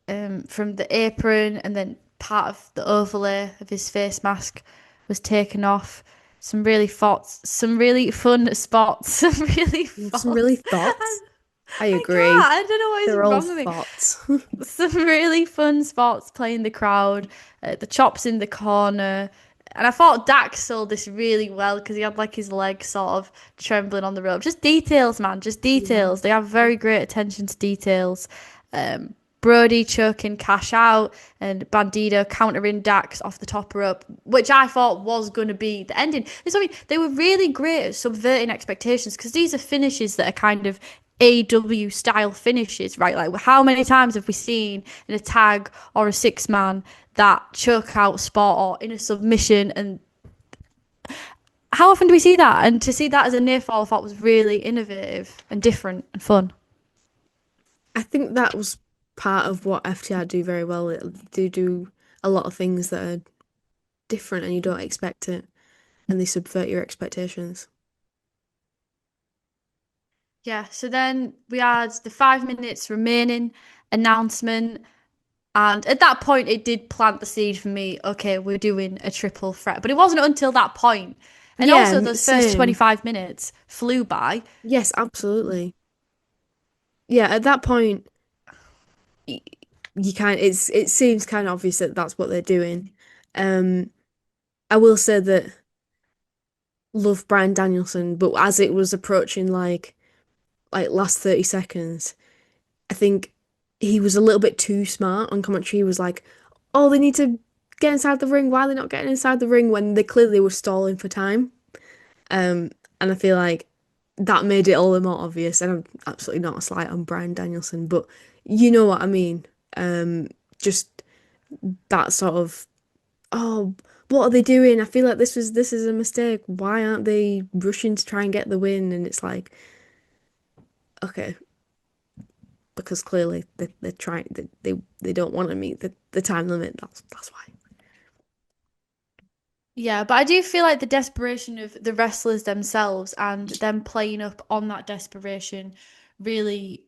from the apron, and then part of the overlay of his face mask was taken off. some really thoughts, some really fun spots, some really Some really thoughts. thoughts. I I agree. can't. I don't know what They're is all wrong with me. thoughts. Some really fun spots playing the crowd, the chops in the corner. And I thought Dax sold this really well because he had like his legs sort of trembling on the rope. Just details, man, just Yeah. details. They have very great attention to details. Brody choking Cash out and Bandido countering Dax off the top rope, which I thought was going to be the ending. I mean, they were really great at subverting expectations because these are finishes that are kind of AEW style finishes, right? Like, how many times have we seen in a tag or a six man that choke out spot or in a submission? And how often do we see that? And to see that as a near fall, I thought was really innovative and different and fun. I think that was part of what FTR do very well. They do a lot of things that are different and you don't expect it, and they subvert your expectations. Yeah, so then we had the 5 minutes remaining announcement. And at that point, it did plant the seed for me. Okay, we're doing a triple threat. But it wasn't until that point. And Yeah, also, those first same. 25 minutes flew by. Yes, absolutely. Yeah, at that point, you kind it seems kind of obvious that that's what they're doing. Um, I will say that love Brian Danielson, but as it was approaching like last 30 seconds, I think he was a little bit too smart on commentary. He was like, "Oh, they need to get inside the ring. Why are they not getting inside the ring?" When they clearly were stalling for time. And I feel like that made it all the more obvious. And I'm absolutely not a slight on Brian Danielson, but you know what I mean. Just that sort of, oh, what are they doing? I feel like this is a mistake. Why aren't they rushing to try and get the win? And it's like, okay, because clearly they're trying they don't want to meet the time limit. That's why. Yeah, but I do feel like the desperation of the wrestlers themselves and them playing up on that desperation really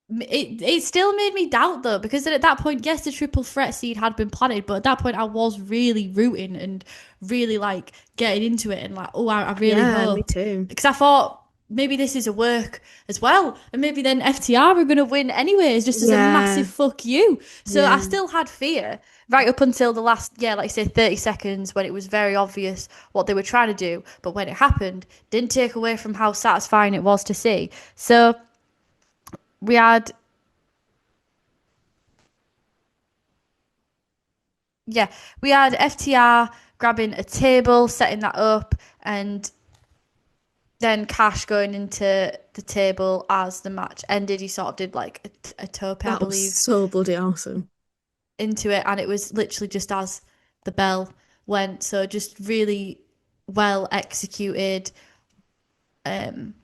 it still made me doubt though, because at that point, yes, the triple threat seed had been planted, but at that point I was really rooting and really like getting into it and like, oh, I really Yeah, me hope, too. because I thought maybe this is a work as well, and maybe then FTR are gonna win anyways, just as a Yeah, massive fuck you. So I yeah, still had fear right up until the last, yeah, like say 30 seconds when it was very obvious what they were trying to do, but when it happened, didn't take away from how satisfying it was to see. So we had yeah, we had FTR grabbing a table, setting that up, and then Cash going into the table as the match ended. He sort of did like a tope, I that was believe, so bloody awesome. into it, and it was literally just as the bell went. So just really well executed. Um,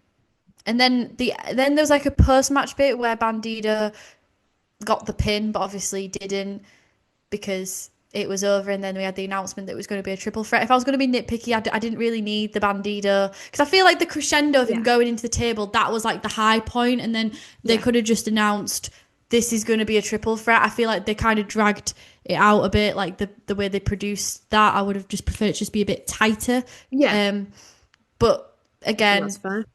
and then there was like a post match bit where Bandido got the pin, but obviously didn't, because it was over, and then we had the announcement that it was going to be a triple threat. If I was going to be nitpicky, I didn't really need the Bandido, because I feel like the crescendo of him Yeah, going into the table, that was like the high point, and then they yeah, could have just announced this is going to be a triple threat. I feel like they kind of dragged it out a bit, like the way they produced that. I would have just preferred it to just be a bit tighter. yeah. But Well, that's again, fair.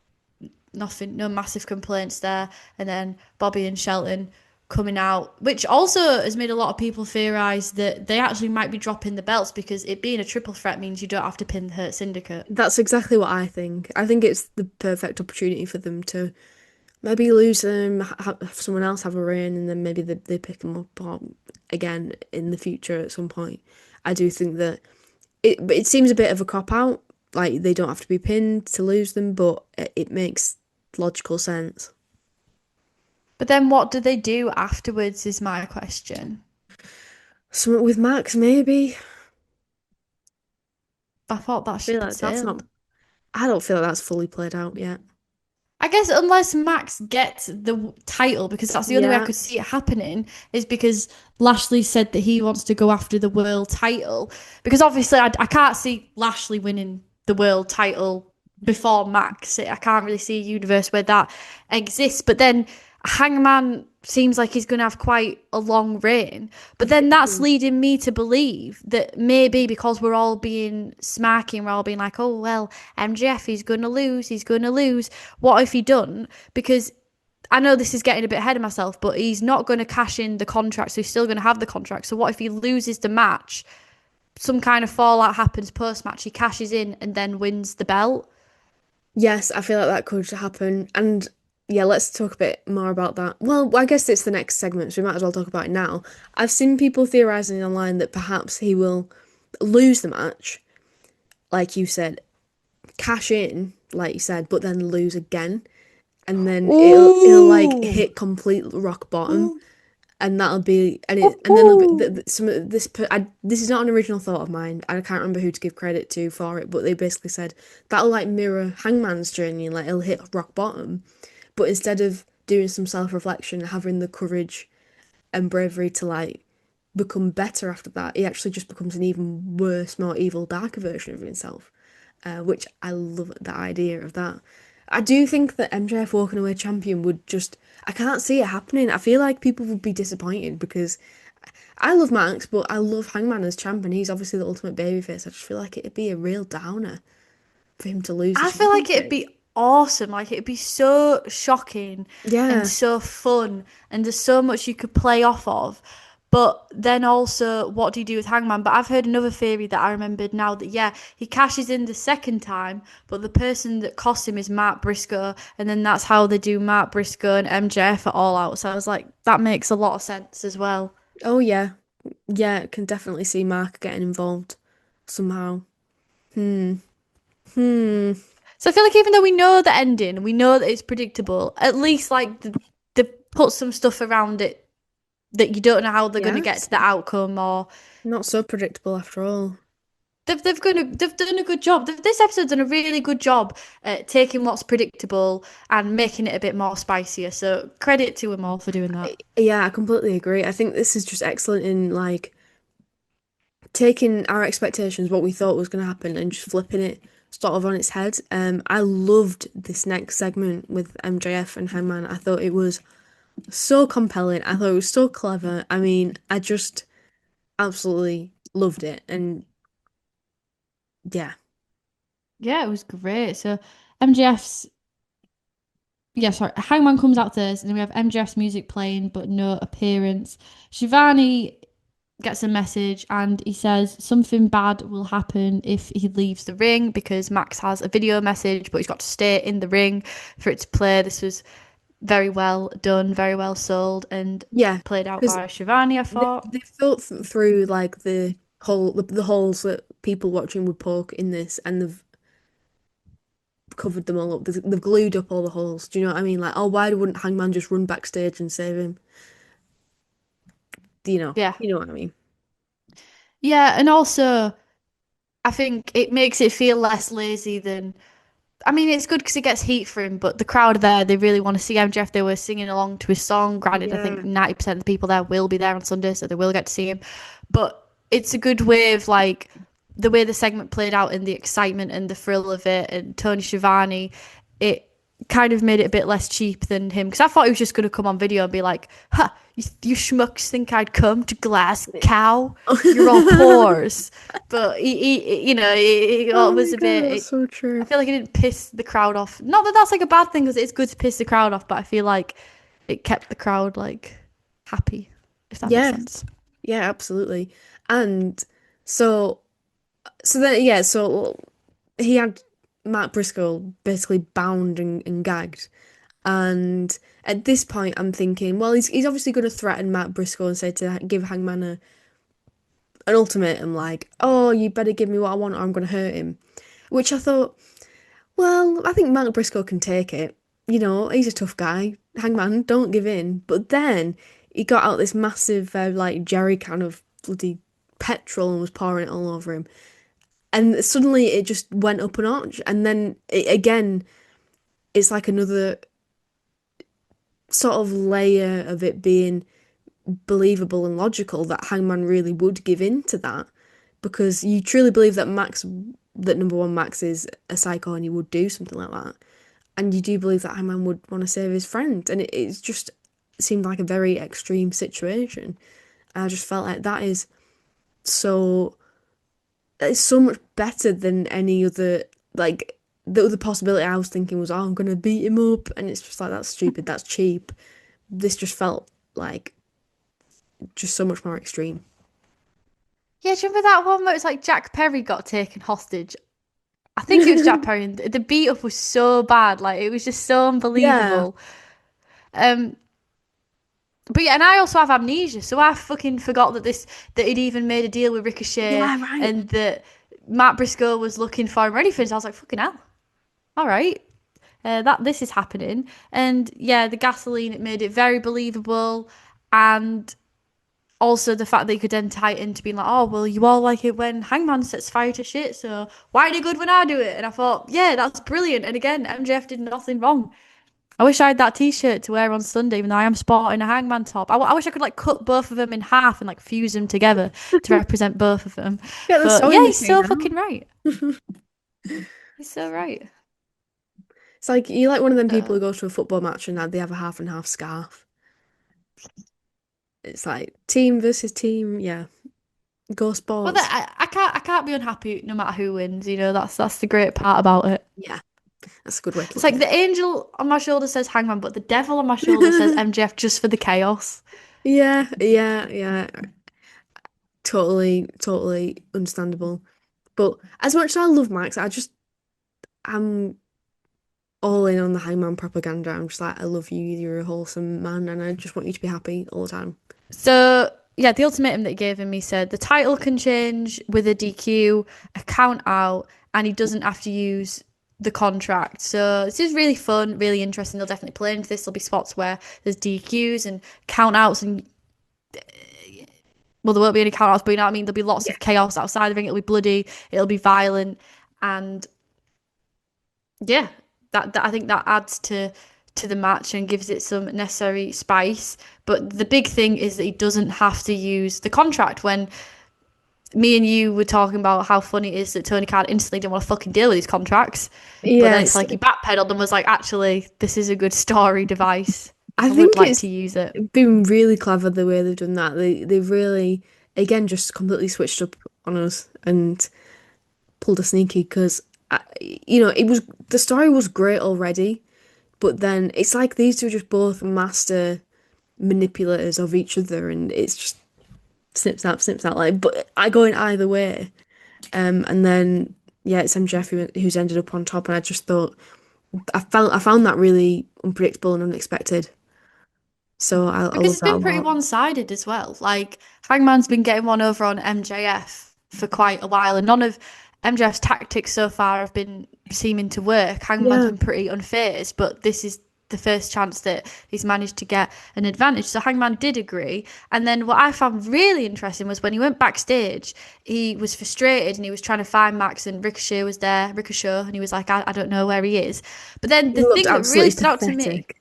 nothing, no massive complaints there. And then Bobby and Shelton coming out, which also has made a lot of people theorize that they actually might be dropping the belts, because it being a triple threat means you don't have to pin the Hurt Syndicate. That's exactly what I think. I think it's the perfect opportunity for them to maybe lose them, have someone else have a reign, and then maybe they pick them up again in the future at some point. I do think that it seems a bit of a cop out. Like they don't have to be pinned to lose them, but it makes logical sense. But then what do they do afterwards is my question. Something with Max, maybe. I thought that I feel ship had like that's not. sailed. I don't feel like that's fully played out yet. I guess unless Max gets the title, because that's the only way I Yeah, could see it happening, is because Lashley said that he wants to go after the world title. Because obviously, I can't see Lashley winning the world title before Max. I can't really see a universe where that exists. But then Hangman seems like he's going to have quite a long reign. But then that's leading me to believe that maybe because we're all being smarky, we're all being like, oh, well, MJF, he's going to lose, he's going to lose. What if he doesn't? Because I know this is getting a bit ahead of myself, but he's not going to cash in the contract, so he's still going to have the contract. So what if he loses the match? Some kind of fallout happens post match, he cashes in and then wins the belt. Yes, I feel like that could happen. And yeah, let's talk a bit more about that. Well, I guess it's the next segment, so we might as well talk about it now. I've seen people theorizing online that perhaps he will lose the match, like you said, cash in, like you said, but then lose again. And then it'll like Ooh. hit complete rock bottom. And that'll be and then there'll be some of this. This is not an original thought of mine. I can't remember who to give credit to for it, but they basically said that'll like mirror Hangman's journey, like he'll hit rock bottom, but instead of doing some self-reflection, having the courage and bravery to like become better after that, he actually just becomes an even worse, more evil, darker version of himself. Which I love the idea of that. I do think that MJF walking away champion would just, I can't see it happening. I feel like people would be disappointed because I love Max, but I love Hangman as champ, and he's obviously the ultimate babyface. I just feel like it'd be a real downer for him to lose the I feel like it'd championship. be awesome. Like it'd be so shocking and Yeah. so fun, and there's so much you could play off of. But then also, what do you do with Hangman? But I've heard another theory that I remembered now that yeah, he cashes in the second time, but the person that cost him is Mark Briscoe, and then that's how they do Mark Briscoe and MJF at All Out. So I was like, that makes a lot of sense as well. Oh yeah. Yeah, I can definitely see Mark getting involved somehow. Hmm. Hmm. So I feel like even though we know the ending, we know that it's predictable. At least like they put some stuff around it that you don't know how they're going to get Yes. to the outcome, or Not so predictable after all. they've done a good job. This episode's done a really good job at taking what's predictable and making it a bit more spicier. So credit to them all for doing that. Yeah, I completely agree. I think this is just excellent in like taking our expectations, what we thought was going to happen, and just flipping it sort of on its head. I loved this next segment with MJF and Hangman. I thought it was so compelling. I thought it was so clever. I mean, I just absolutely loved it. And yeah, Yeah, it was great. So MJF's yeah, sorry, Hangman comes out first, and then we have MJF's music playing, but no appearance. Shivani gets a message and he says something bad will happen if he leaves the ring because Max has a video message, but he's got to stay in the ring for it to play. This was very well done, very well sold, and yeah, played out because by Shivani, I thought. they thought through like the holes that people watching would poke in this, and they've covered them all up. They've glued up all the holes. Do you know what I mean? Like, oh, why wouldn't Hangman just run backstage and save him? Do Yeah. you know what I mean? Yeah, and also I think it makes it feel less lazy than I mean, it's good because it gets heat for him, but the crowd there, they really want to see MJF. They were singing along to his song. Granted, I think Yeah. 90% of the people there will be there on Sunday, so they will get to see him. But it's a good way of like the way the segment played out and the excitement and the thrill of it. And Tony Schiavone, it kind of made it a bit less cheap than him because I thought he was just going to come on video and be like, "Ha, you schmucks think I'd come to Glasgow? You're all pores." But you know, it Oh was my a God, bit. that's so I true. feel like it didn't piss the crowd off. Not that that's like a bad thing because it's good to piss the crowd off, but I feel like it kept the crowd like happy, if that makes Yeah, sense. yeah, absolutely. And so, so he had Matt Briscoe basically bound and gagged. And at this point, I'm thinking, well, he's obviously going to threaten Matt Briscoe and say to give Hangman an ultimatum, like, oh, you better give me what I want or I'm going to hurt him. Which I thought, well, I think Matt Briscoe can take it. He's a tough guy. Hangman, don't give in. But then he got out this massive, like, jerry can of bloody petrol and was pouring it all over him. And suddenly it just went up a notch. And then again, it's like another sort of layer of it being believable and logical that Hangman really would give in to that. Because you truly believe that number one Max is a psycho and he would do something like that. and you do believe that Hangman would want to save his friend, and it's just seemed like a very extreme situation. And I just felt like so it's so much better than any other like the other possibility I was thinking was, oh, I'm gonna beat him up, and it's just like that's stupid, that's cheap. This just felt like just so much more extreme. Yeah, do you remember that one where it's like Jack Perry got taken hostage? I think it was Jack Perry, and the beat up was so bad, like it was just so Yeah, unbelievable. Um, but yeah, and I also have amnesia, so I fucking forgot that he'd even made a deal with Ricochet yeah, right. and that Matt Briscoe was looking for him ready for it. So I was like, fucking hell, all right, that this is happening, and yeah, the gasoline, it made it very believable, and also the fact that you could then tie it into being like, oh well, you all like it when Hangman sets fire to shit, so why are they good when I do it? And I thought, yeah, that's brilliant. And again, MJF did nothing wrong. I wish I had that T-shirt to wear on Sunday, even though I am sporting a Hangman top. I wish I could like cut both of them in half and like fuse them together to represent both of them. Get the But sewing yeah, he's machine so out. fucking right. He's so right. It's like you like one of them people Uh, who goes to a football match and they have a half and half scarf. It's like team versus team. Yeah, go well, sports. I can't be unhappy no matter who wins. You know, that's the great part about it. Yeah, that's a good way to It's look like at it. the angel on my shoulder says Hangman, but the devil on my shoulder says MJF just for the chaos. Yeah, yeah, yeah. Totally, totally understandable. But as much as I love Max, I'm all in on the Hangman propaganda. I'm just like, I love you. You're a wholesome man, and I just want you to be happy all the time. So yeah, the ultimatum that he gave him, he said the title can change with a DQ, a count out, and he doesn't have to use the contract. So this is really fun, really interesting. They'll definitely play into this. There'll be spots where there's DQs and count outs, and well, there won't be any count outs, but you know what I mean. There'll be lots Yeah, of chaos outside the ring. It'll be bloody. It'll be violent, and yeah, that I think that adds to the match and gives it some necessary spice. But the big thing is that he doesn't have to use the contract. When me and you were talking about how funny it is that Tony Khan instantly didn't want to fucking deal with these contracts, but then it's yes. like he backpedaled and was like, actually, this is a good story device. I I would think like it's to use it. been really clever the way they've done that. They've really again just completely switched up on us and pulled a sneaky because it was the story was great already, but then it's like these two are just both master manipulators of each other, and it's just snip snap like. But I go in either way, and then yeah, it's MJF who's ended up on top, and I just thought I found that really unpredictable and unexpected. So I Because love it's that a been pretty lot. one-sided as well. Like Hangman's been getting one over on MJF for quite a while, and none of MJF's tactics so far have been seeming to work. Hangman's Yeah. been pretty unfazed, but this is the first chance that he's managed to get an advantage. So Hangman did agree. And then what I found really interesting was when he went backstage, he was frustrated and he was trying to find Max, and Ricochet was there, Ricochet, and he was like, I don't know where he is. But then He the looked thing that really absolutely stood out to me, pathetic.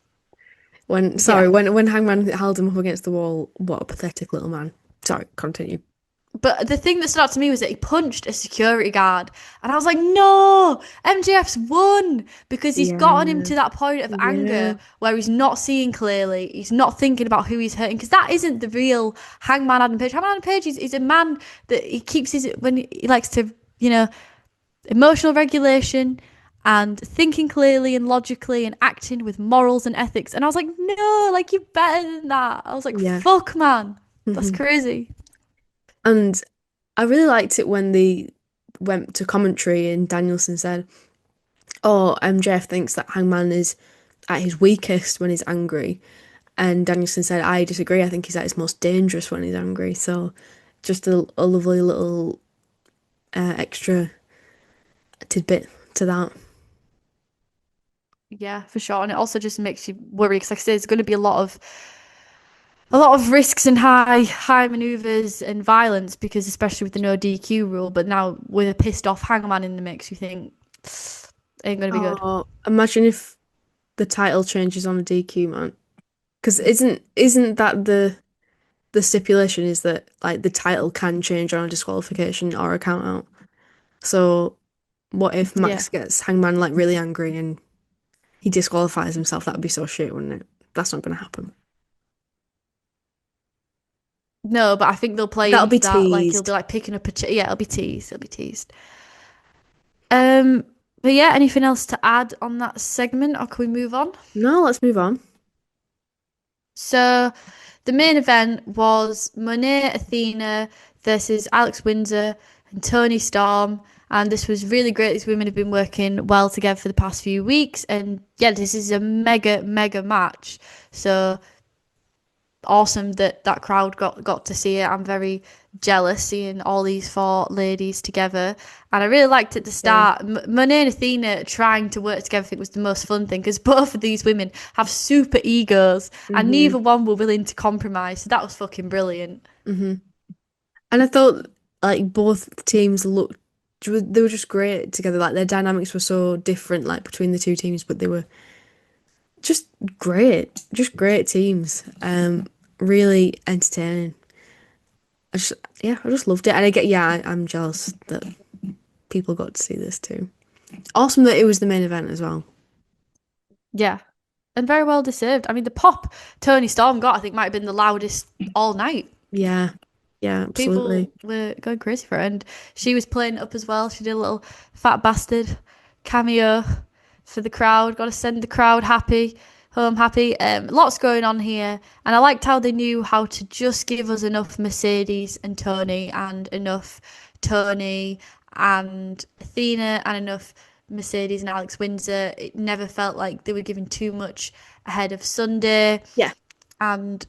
When yeah, sorry, when Hangman held him up against the wall, what a pathetic little man. Sorry, continue. but the thing that stood out to me was that he punched a security guard. And I was like, no, MJF's won because he's gotten him Yeah, to that point of yeah, anger where he's not seeing clearly. He's not thinking about who he's hurting because that isn't the real Hangman Adam Page. Hangman Adam Page is a man that he keeps his, when he likes to, you know, emotional regulation and thinking clearly and logically and acting with morals and ethics. And I was like, no, like you're better than that. I was like, yeah. fuck, man. That's Mhm. crazy. And I really liked it when they went to commentary and Danielson said, "Oh, MJF thinks that Hangman is at his weakest when he's angry," and Danielson said, "I disagree. I think he's at his most dangerous when he's angry." So, just a lovely little extra tidbit to that. Yeah, for sure. And it also just makes you worry because, like I say, there's going to be a lot of risks and high maneuvers and violence because, especially with the no DQ rule. But now with a pissed off hangman in the mix, you think ain't going to be good. Oh, imagine if the title changes on a DQ, man. Because isn't that the stipulation is that like the title can change on a disqualification or a count out. So what if Yeah, Max gets Hangman like really angry and he disqualifies himself. That'd be so shit, wouldn't it? That's not going to happen. No, but I think they'll play That'll into be that. Like he'll be teased. like picking up yeah, it'll be teased. It'll be teased. Um, but yeah, anything else to add on that segment, or can we move on? No, let's move on. So, the main event was Monet Athena versus Alex Windsor and Tony Storm. And this was really great. These women have been working well together for the past few weeks. And yeah, this is a mega, mega match. So, awesome that that crowd got to see it. I'm very jealous seeing all these four ladies together, and I really liked at the Yeah. start. Monet and Athena trying to work together, I think, was the most fun thing because both of these women have super egos, and Hmm. neither one were willing to compromise. So that was fucking brilliant. Hmm. And I thought like both teams looked, they were just great together. Like their dynamics were so different, like between the two teams, but they were just just great teams. Really entertaining. I just loved it. And I'm jealous that people got to see this too. Awesome that it was the main event as well. Yeah. And very well deserved. I mean, the pop Tony Storm got, I think, might have been the loudest all night. Yeah, yeah, People absolutely. were going crazy for her, and she was playing it up as well. She did a little fat bastard cameo for the crowd. Got to send the crowd happy, home happy. Lots going on here, and I liked how they knew how to just give us enough Mercedes and Tony, and enough Tony and Athena, and enough Mercedes and Alex Windsor. It never felt like they were giving too much ahead of Sunday, Yeah. and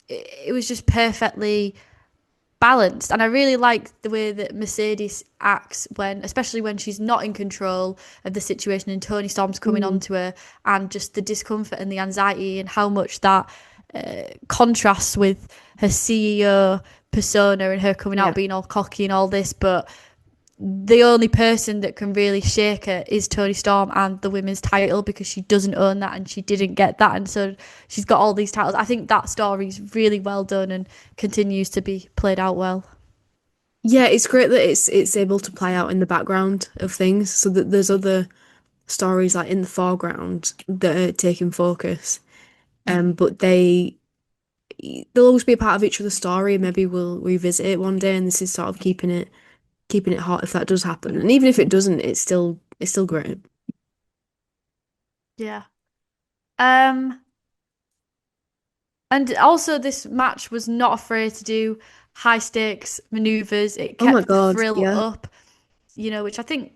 it was just perfectly balanced. And I really like the way that Mercedes acts when, especially when she's not in control of the situation and Tony Storm's coming Mm, onto her, and just the discomfort and the anxiety and how much that contrasts with her CEO persona and her coming yeah. out being all cocky and all this. But the only person that can really shake her is Tony Storm and the women's title, because she doesn't own that and she didn't get that, and so she's got all these titles. I think that story is really well done and continues to be played out well. Yeah, it's great that it's able to play out in the background of things so that there's other stories like in the foreground that are taking focus. But they'll always be a part of each other's story, and maybe we'll revisit it one day, and this is sort of keeping it hot if that does happen. And even if it doesn't, it's still great. Yeah. Um and also this match was not afraid to do high stakes maneuvers. It Oh my kept the God, thrill yeah. up, which I think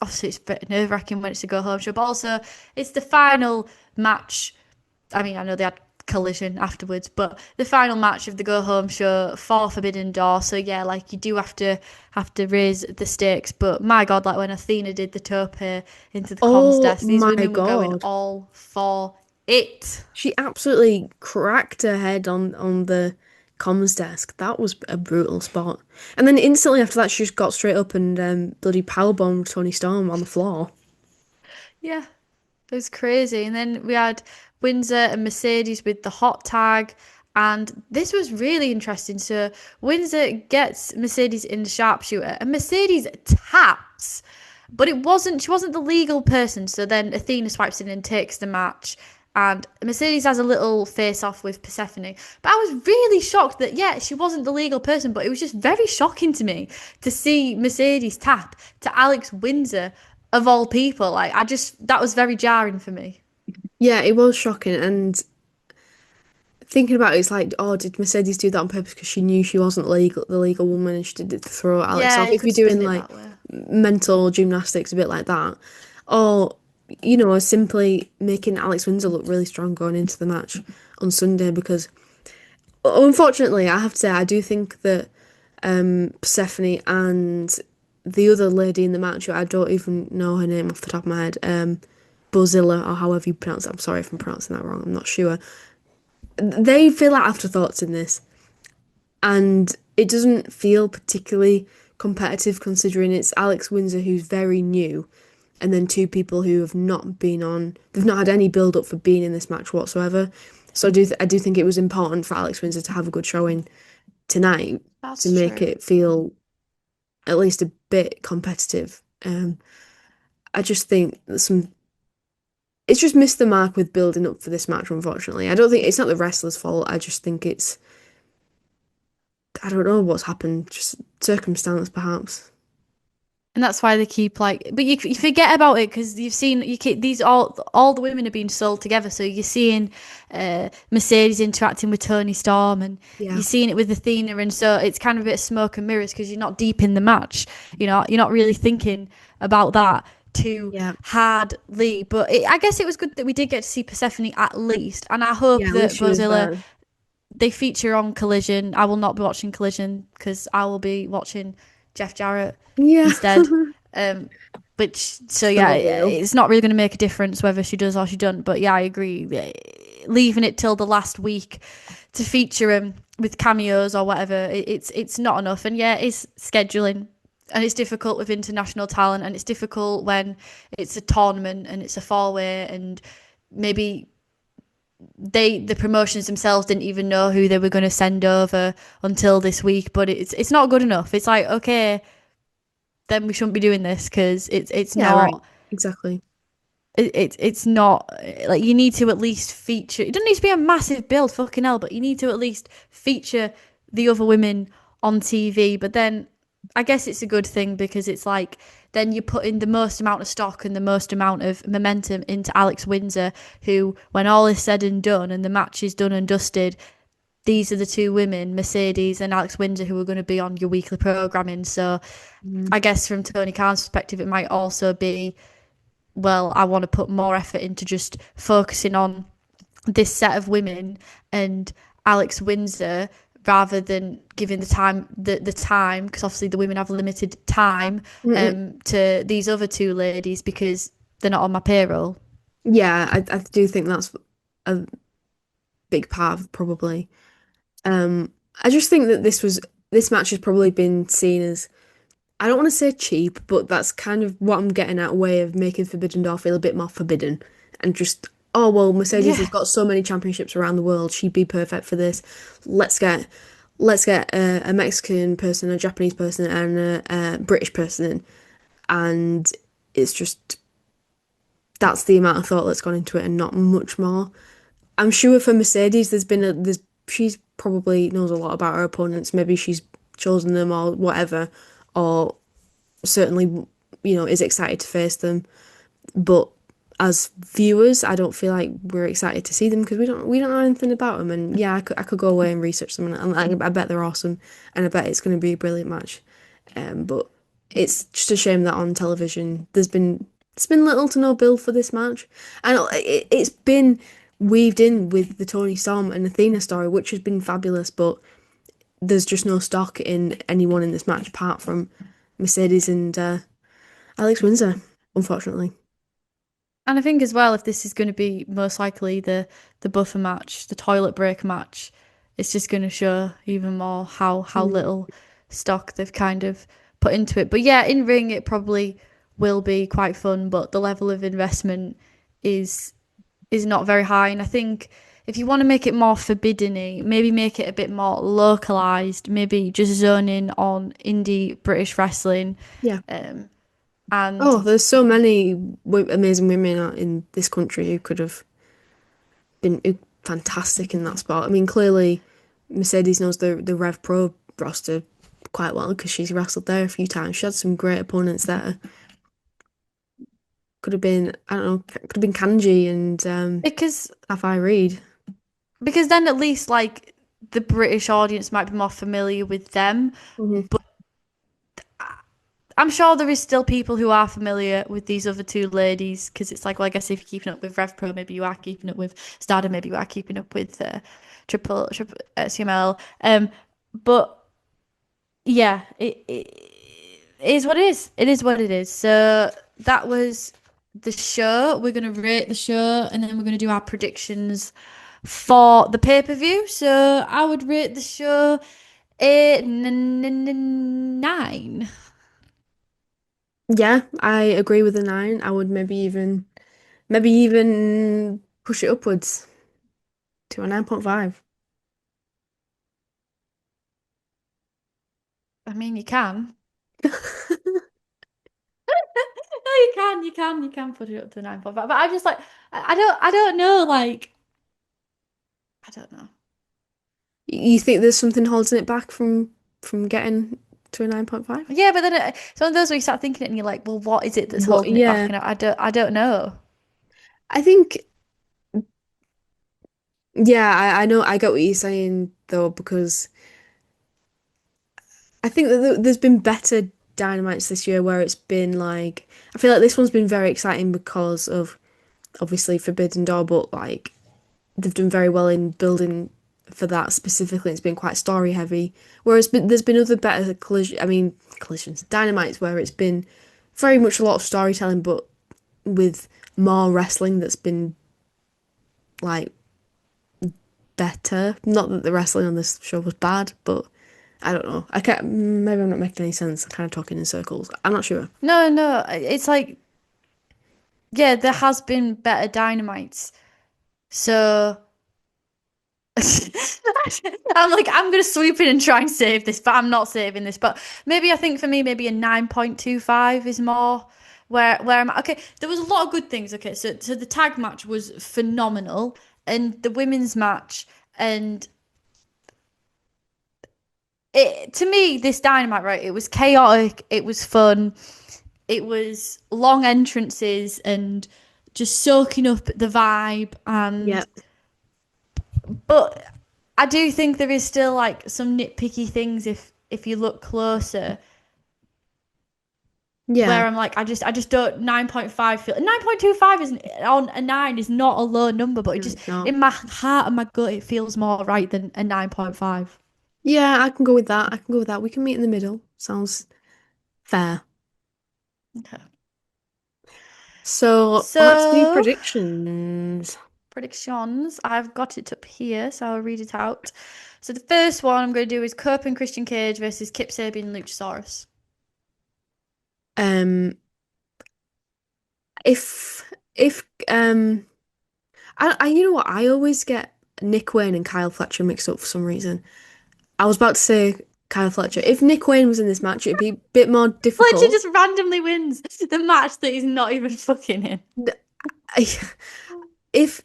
obviously it's a bit nerve wracking when it's a go home show, but also it's the final match. I mean, I know they had collision afterwards, but the final match of the go home show for Forbidden Door. So yeah, like you do have to raise the stakes. But my God, like when Athena did the tope into the comms Oh desk, these my women were going God. all for it. She absolutely cracked her head on the comms desk. That was a brutal spot. And then instantly after that, she just got straight up and bloody powerbombed Tony Storm on the floor. Yeah, it was crazy. And then we had Windsor and Mercedes with the hot tag. And this was really interesting. So Windsor gets Mercedes in the sharpshooter, and Mercedes taps. But she wasn't the legal person. So then Athena swipes in and takes the match. And Mercedes has a little face off with Persephone. But I was really shocked that, yeah, she wasn't the legal person, but it was just very shocking to me to see Mercedes tap to Alex Windsor, of all people. Like, that was very jarring for me. Yeah, it was shocking. And thinking about it, it's like, oh, did Mercedes do that on purpose because she knew she wasn't the legal woman and she did it to throw Alex Yeah, off? you If could you're spin doing it like that way. mental gymnastics, a bit like that, or simply making Alex Windsor look really strong going into the match on Sunday, because unfortunately, I have to say, I do think that Persephone and the other lady in the match, who I don't even know her name off the top of my head, Bozilla, or however you pronounce it. I'm sorry if I'm pronouncing that wrong. I'm not sure. They feel like afterthoughts in this, and it doesn't feel particularly competitive considering it's Alex Windsor who's very new, and then two people who have not been on. They've not had any build up for being in this match whatsoever. So I do think it was important for Alex Windsor to have a good showing tonight to That's make true. it feel at least a bit competitive. I just think that some it's just missed the mark with building up for this match, unfortunately. I don't think it's not the wrestler's fault. I just think it's I don't know what's happened, just circumstance perhaps. And that's why they keep like, but you forget about it because you've seen you keep these all the women are being sold together. So you're seeing Mercedes interacting with Tony Storm, and Yeah. you're seeing it with Athena, and so it's kind of a bit of smoke and mirrors because you're not deep in the match. You're not really thinking about that too Yeah. hardly. But I guess it was good that we did get to see Persephone at least, and I hope Yeah, at that least she was Bozilla there. they feature on Collision. I will not be watching Collision because I will be watching Jeff Jarrett Yeah. instead. Um, which so So yeah, real. it's not really going to make a difference whether she does or she doesn't. But yeah, I agree. Leaving it till the last week to feature him with cameos or whatever, it's not enough. And yeah, it's scheduling. And it's difficult with international talent, and it's difficult when it's a tournament and it's a four-way, and maybe the promotions themselves didn't even know who they were going to send over until this week. But it's not good enough. It's like, okay, then we shouldn't be doing this because it's Yeah, right. not Exactly. it's not like you need to at least feature. It doesn't need to be a massive build, fucking hell, but you need to at least feature the other women on TV. But then I guess it's a good thing because it's like then you put in the most amount of stock and the most amount of momentum into Alex Windsor, who, when all is said and done and the match is done and dusted, these are the two women, Mercedes and Alex Windsor, who are going to be on your weekly programming. So Mm. I guess from Tony Khan's perspective, it might also be, well, I want to put more effort into just focusing on this set of women and Alex Windsor rather than giving the time, because obviously the women have limited time Mm-mm. to these other two ladies because they're not on my payroll. Yeah, I do think that's a big part of probably. Um, I just think that this match has probably been seen as I don't want to say cheap, but that's kind of what I'm getting at, a way of making Forbidden Door feel a bit more forbidden and just, oh well, Mercedes has Yeah. got so many championships around the world, she'd be perfect for this. Let's get let's get a Mexican person, a Japanese person, and a British person in, and it's just that's the amount of thought that's gone into it and not much more. I'm sure for Mercedes, there's she's probably knows a lot about her opponents. Maybe she's chosen them or whatever, or certainly, is excited to face them. But as viewers, I don't feel like we're excited to see them because we don't know anything about them. And yeah, I could go away and research them, and I bet they're awesome, and I bet it's going to be a brilliant match. But it's just a shame that on television there's been little to no build for this match, and it's been weaved in with the Tony Storm and Athena story, which has been fabulous. But there's just no stock in anyone in this match apart from Mercedes and Alex Windsor, unfortunately. And I think as well, if this is going to be most likely the buffer match, the toilet break match, it's just going to show even more how Mm. little stock they've kind of put into it. But yeah, in ring it probably will be quite fun, but the level of investment is is not very high. And I think if you want to make it more forbiddeny, maybe make it a bit more localized, maybe just zone in on indie British wrestling. Yeah. Um, and Oh, there's so many amazing women out in this country who could have been fantastic in that spot. I mean, clearly Mercedes knows the Rev Pro roster quite well because she's wrestled there a few times. She had some great opponents there. Could have been, I don't know, could have been Kanji and because Sapphire Reed. because then at least like the British audience might be more familiar with them. Mhm. I'm sure there is still people who are familiar with these other two ladies because it's like, well, I guess if you're keeping up with Rev Pro, maybe you are keeping up with Stardom, maybe you are keeping up with Triple CML. But yeah, it is what it is. It is what it is. So that was the show. We're gonna rate the show and then we're gonna do our predictions for the pay-per-view. So I would rate the show a 9. Yeah, I agree with the 9. I would maybe even push it upwards to a 9.5. I mean, you can. you can put it up to 9.5. But I'm just like, I don't know. Like, I don't know. You think there's something holding it back from getting to a 9.5? Yeah, but then it's one of those where you start thinking it and you're like, well, what is it that's What? holding it back? Yeah, And I don't know. I think. Yeah, I know. I get what you're saying though, because I think that there's been better Dynamites this year where it's been like I feel like this one's been very exciting because of obviously Forbidden Door, but like they've done very well in building for that specifically. It's been quite story heavy. Whereas there's been other better collisions, Dynamites where it's been very much a lot of storytelling, but with more wrestling that's been like better. Not that the wrestling on this show was bad, but I don't know. I can't. Maybe I'm not making any sense. I'm kind of talking in circles. I'm not sure. No, no. It's like, yeah, there has been better Dynamites. So I'm like, I'm gonna sweep in and try and save this, but I'm not saving this. But maybe I think for me, maybe a 9.25 is more where I'm at. Okay. There was a lot of good things. Okay, so the tag match was phenomenal, and the women's match, and it to me, this Dynamite, right? It was chaotic, it was fun, it was long entrances and just soaking up the vibe, Yeah. and but I do think there is still like some nitpicky things if you look closer Yeah. where I'm like I just don't 9.5 feel 9.25 is on a 9 is not a low number, but it No, just it's not. in my heart and my gut it feels more right than a 9.5. Yeah, I can go with that. I can go with that. We can meet in the middle. Sounds fair. Okay. So let's do So predictions. predictions. I've got it up here, so I'll read it out. So the first one I'm going to do is Cope and Christian Cage versus Kip Sabian and Luchasaurus. Um, if I you know what? I always get Nick Wayne and Kyle Fletcher mixed up for some reason. I was about to say Kyle Fletcher. If Nick Wayne was in this match, it'd be a bit more Fletcher difficult. just randomly wins the match that he's not even fucking in. If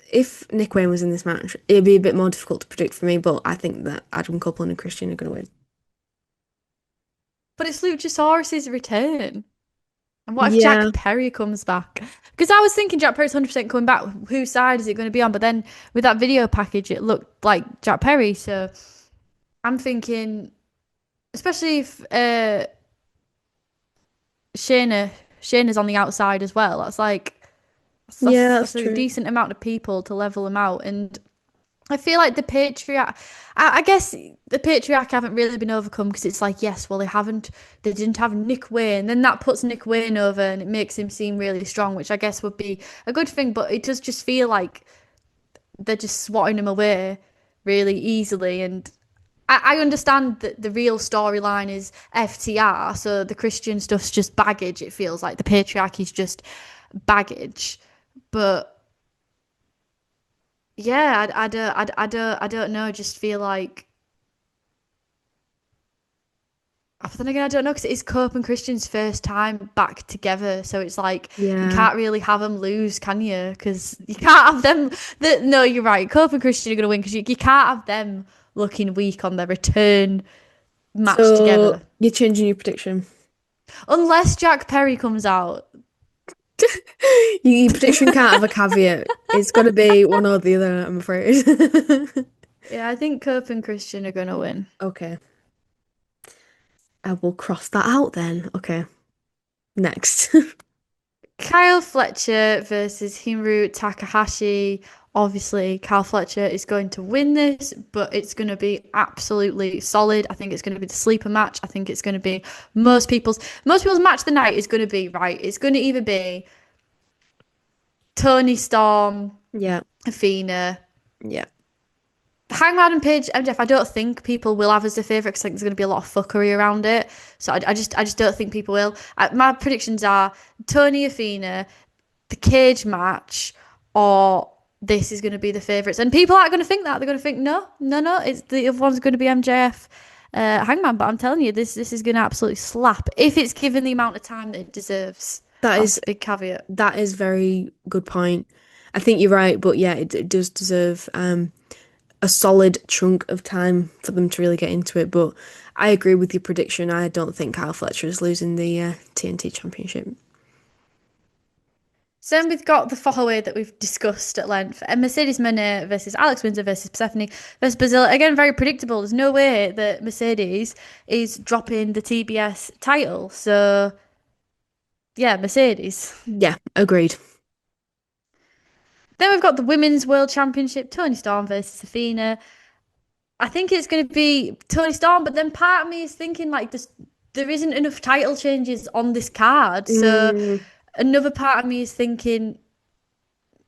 if Nick Wayne was in this match, it'd be a bit more difficult to predict for me, but I think that Adam Copeland and Christian are going to win. But it's Luchasaurus's return. And what if Yeah, Jack Perry comes back? Because I was thinking Jack Perry's 100% coming back. Whose side is it going to be on? But then with that video package, it looked like Jack Perry. So I'm thinking, especially if Shayna's on the outside as well. That's like yeah, that's that's a true. decent amount of people to level them out. And I feel like the patriarch. I guess the patriarch haven't really been overcome because it's like, yes, well, they didn't have Nick Wayne. Then that puts Nick Wayne over and it makes him seem really strong, which I guess would be a good thing. But it does just feel like they're just swatting him away really easily. And I understand that the real storyline is FTR, so the Christian stuff's just baggage. It feels like the patriarchy's just baggage, but yeah, I don't know. I just feel like. But then again, I don't know because it is Cope and Christian's first time back together, so it's like you Yeah. can't really have them lose, can you? Because you can't have them. No, you're right. Cope and Christian are going to win because you can't have them looking weak on their return match So together, you're changing your prediction. unless Jack Perry comes out. Your prediction can't have a caveat. It's got to be one or the other, I'm afraid. Yeah, I think Cope and Christian are going to win. Okay, I will cross that out then. Okay, next. Kyle Fletcher versus Hiromu Takahashi. Obviously, Kyle Fletcher is going to win this, but it's going to be absolutely solid. I think it's going to be the sleeper match. I think it's going to be most people's match of the night is going to be right. It's going to either be Tony Storm, Yeah, Athena, yeah. Hangman and Paige, MJF. I don't think people will have as their favorite because I think there's going to be a lot of fuckery around it. So I just don't think people will. My predictions are Tony, Athena, the cage match, or this is going to be the favourites. And people aren't going to think that. They're going to think, no, it's the other one's going to be MJF Hangman. But I'm telling you, this is going to absolutely slap if it's given the amount of time that it deserves. That That's is a big caveat. that is very good point. I think you're right, but yeah, it does deserve a solid chunk of time for them to really get into it. But I agree with your prediction. I don't think Kyle Fletcher is losing the TNT Championship. So then we've got the four-way that we've discussed at length. And Mercedes Moné versus Alex Windsor versus Persephone versus Brazil. Again, very predictable. There's no way that Mercedes is dropping the TBS title. So, yeah, Mercedes. Yeah, agreed. Then we've got the Women's World Championship. Toni Storm versus Athena. I think it's going to be Toni Storm, but then part of me is thinking like there isn't enough title changes on this card. So another part of me is thinking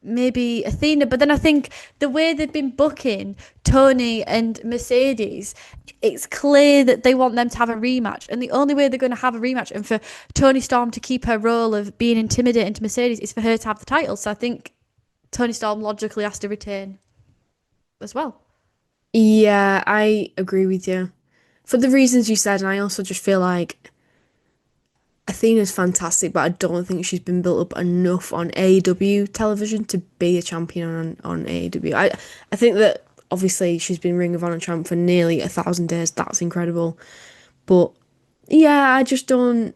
maybe Athena, but then I think the way they've been booking Toni and Mercedes, it's clear that they want them to have a rematch. And the only way they're going to have a rematch and for Toni Storm to keep her role of being intimidating to Mercedes is for her to have the title. So I think Toni Storm logically has to retain as well. Yeah, I agree with you. For the reasons you said, and I also just feel like Athena's fantastic, but I don't think she's been built up enough on AEW television to be a champion on AEW. I think that obviously she's been Ring of Honor champ for nearly 1,000 days. That's incredible. But yeah, I just don't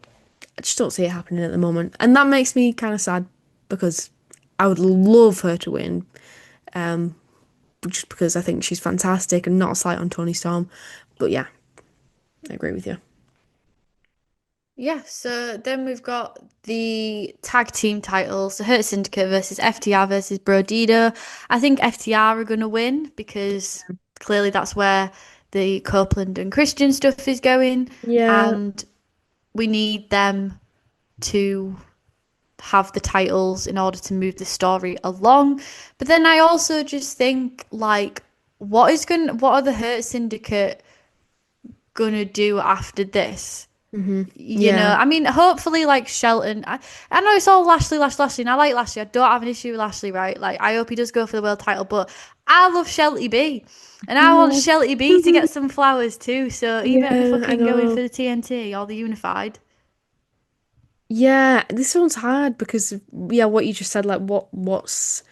see it happening at the moment. And that makes me kind of sad because I would love her to win. Just because I think she's fantastic and not a slight on Toni Storm. But yeah, I agree with you. Yeah, so then we've got the tag team titles, the Hurt Syndicate versus FTR versus Brodido. I think FTR are going to win because clearly that's where the Copeland and Christian stuff is going. Yeah. And we need them to have the titles in order to move the story along. But then I also just think like what are the Hurt Syndicate gonna do after this? You know, I mean, hopefully, like Shelton. I know it's all Lashley, and I like Lashley. I don't have an issue with Lashley, right? Like, I hope he does go for the world title, but I love Shelty B, and I want Shelty B to get some flowers too. So he better be Yeah, I fucking going know. for the TNT or the Unified. Yeah, this one's hard because yeah, what you just said, like what's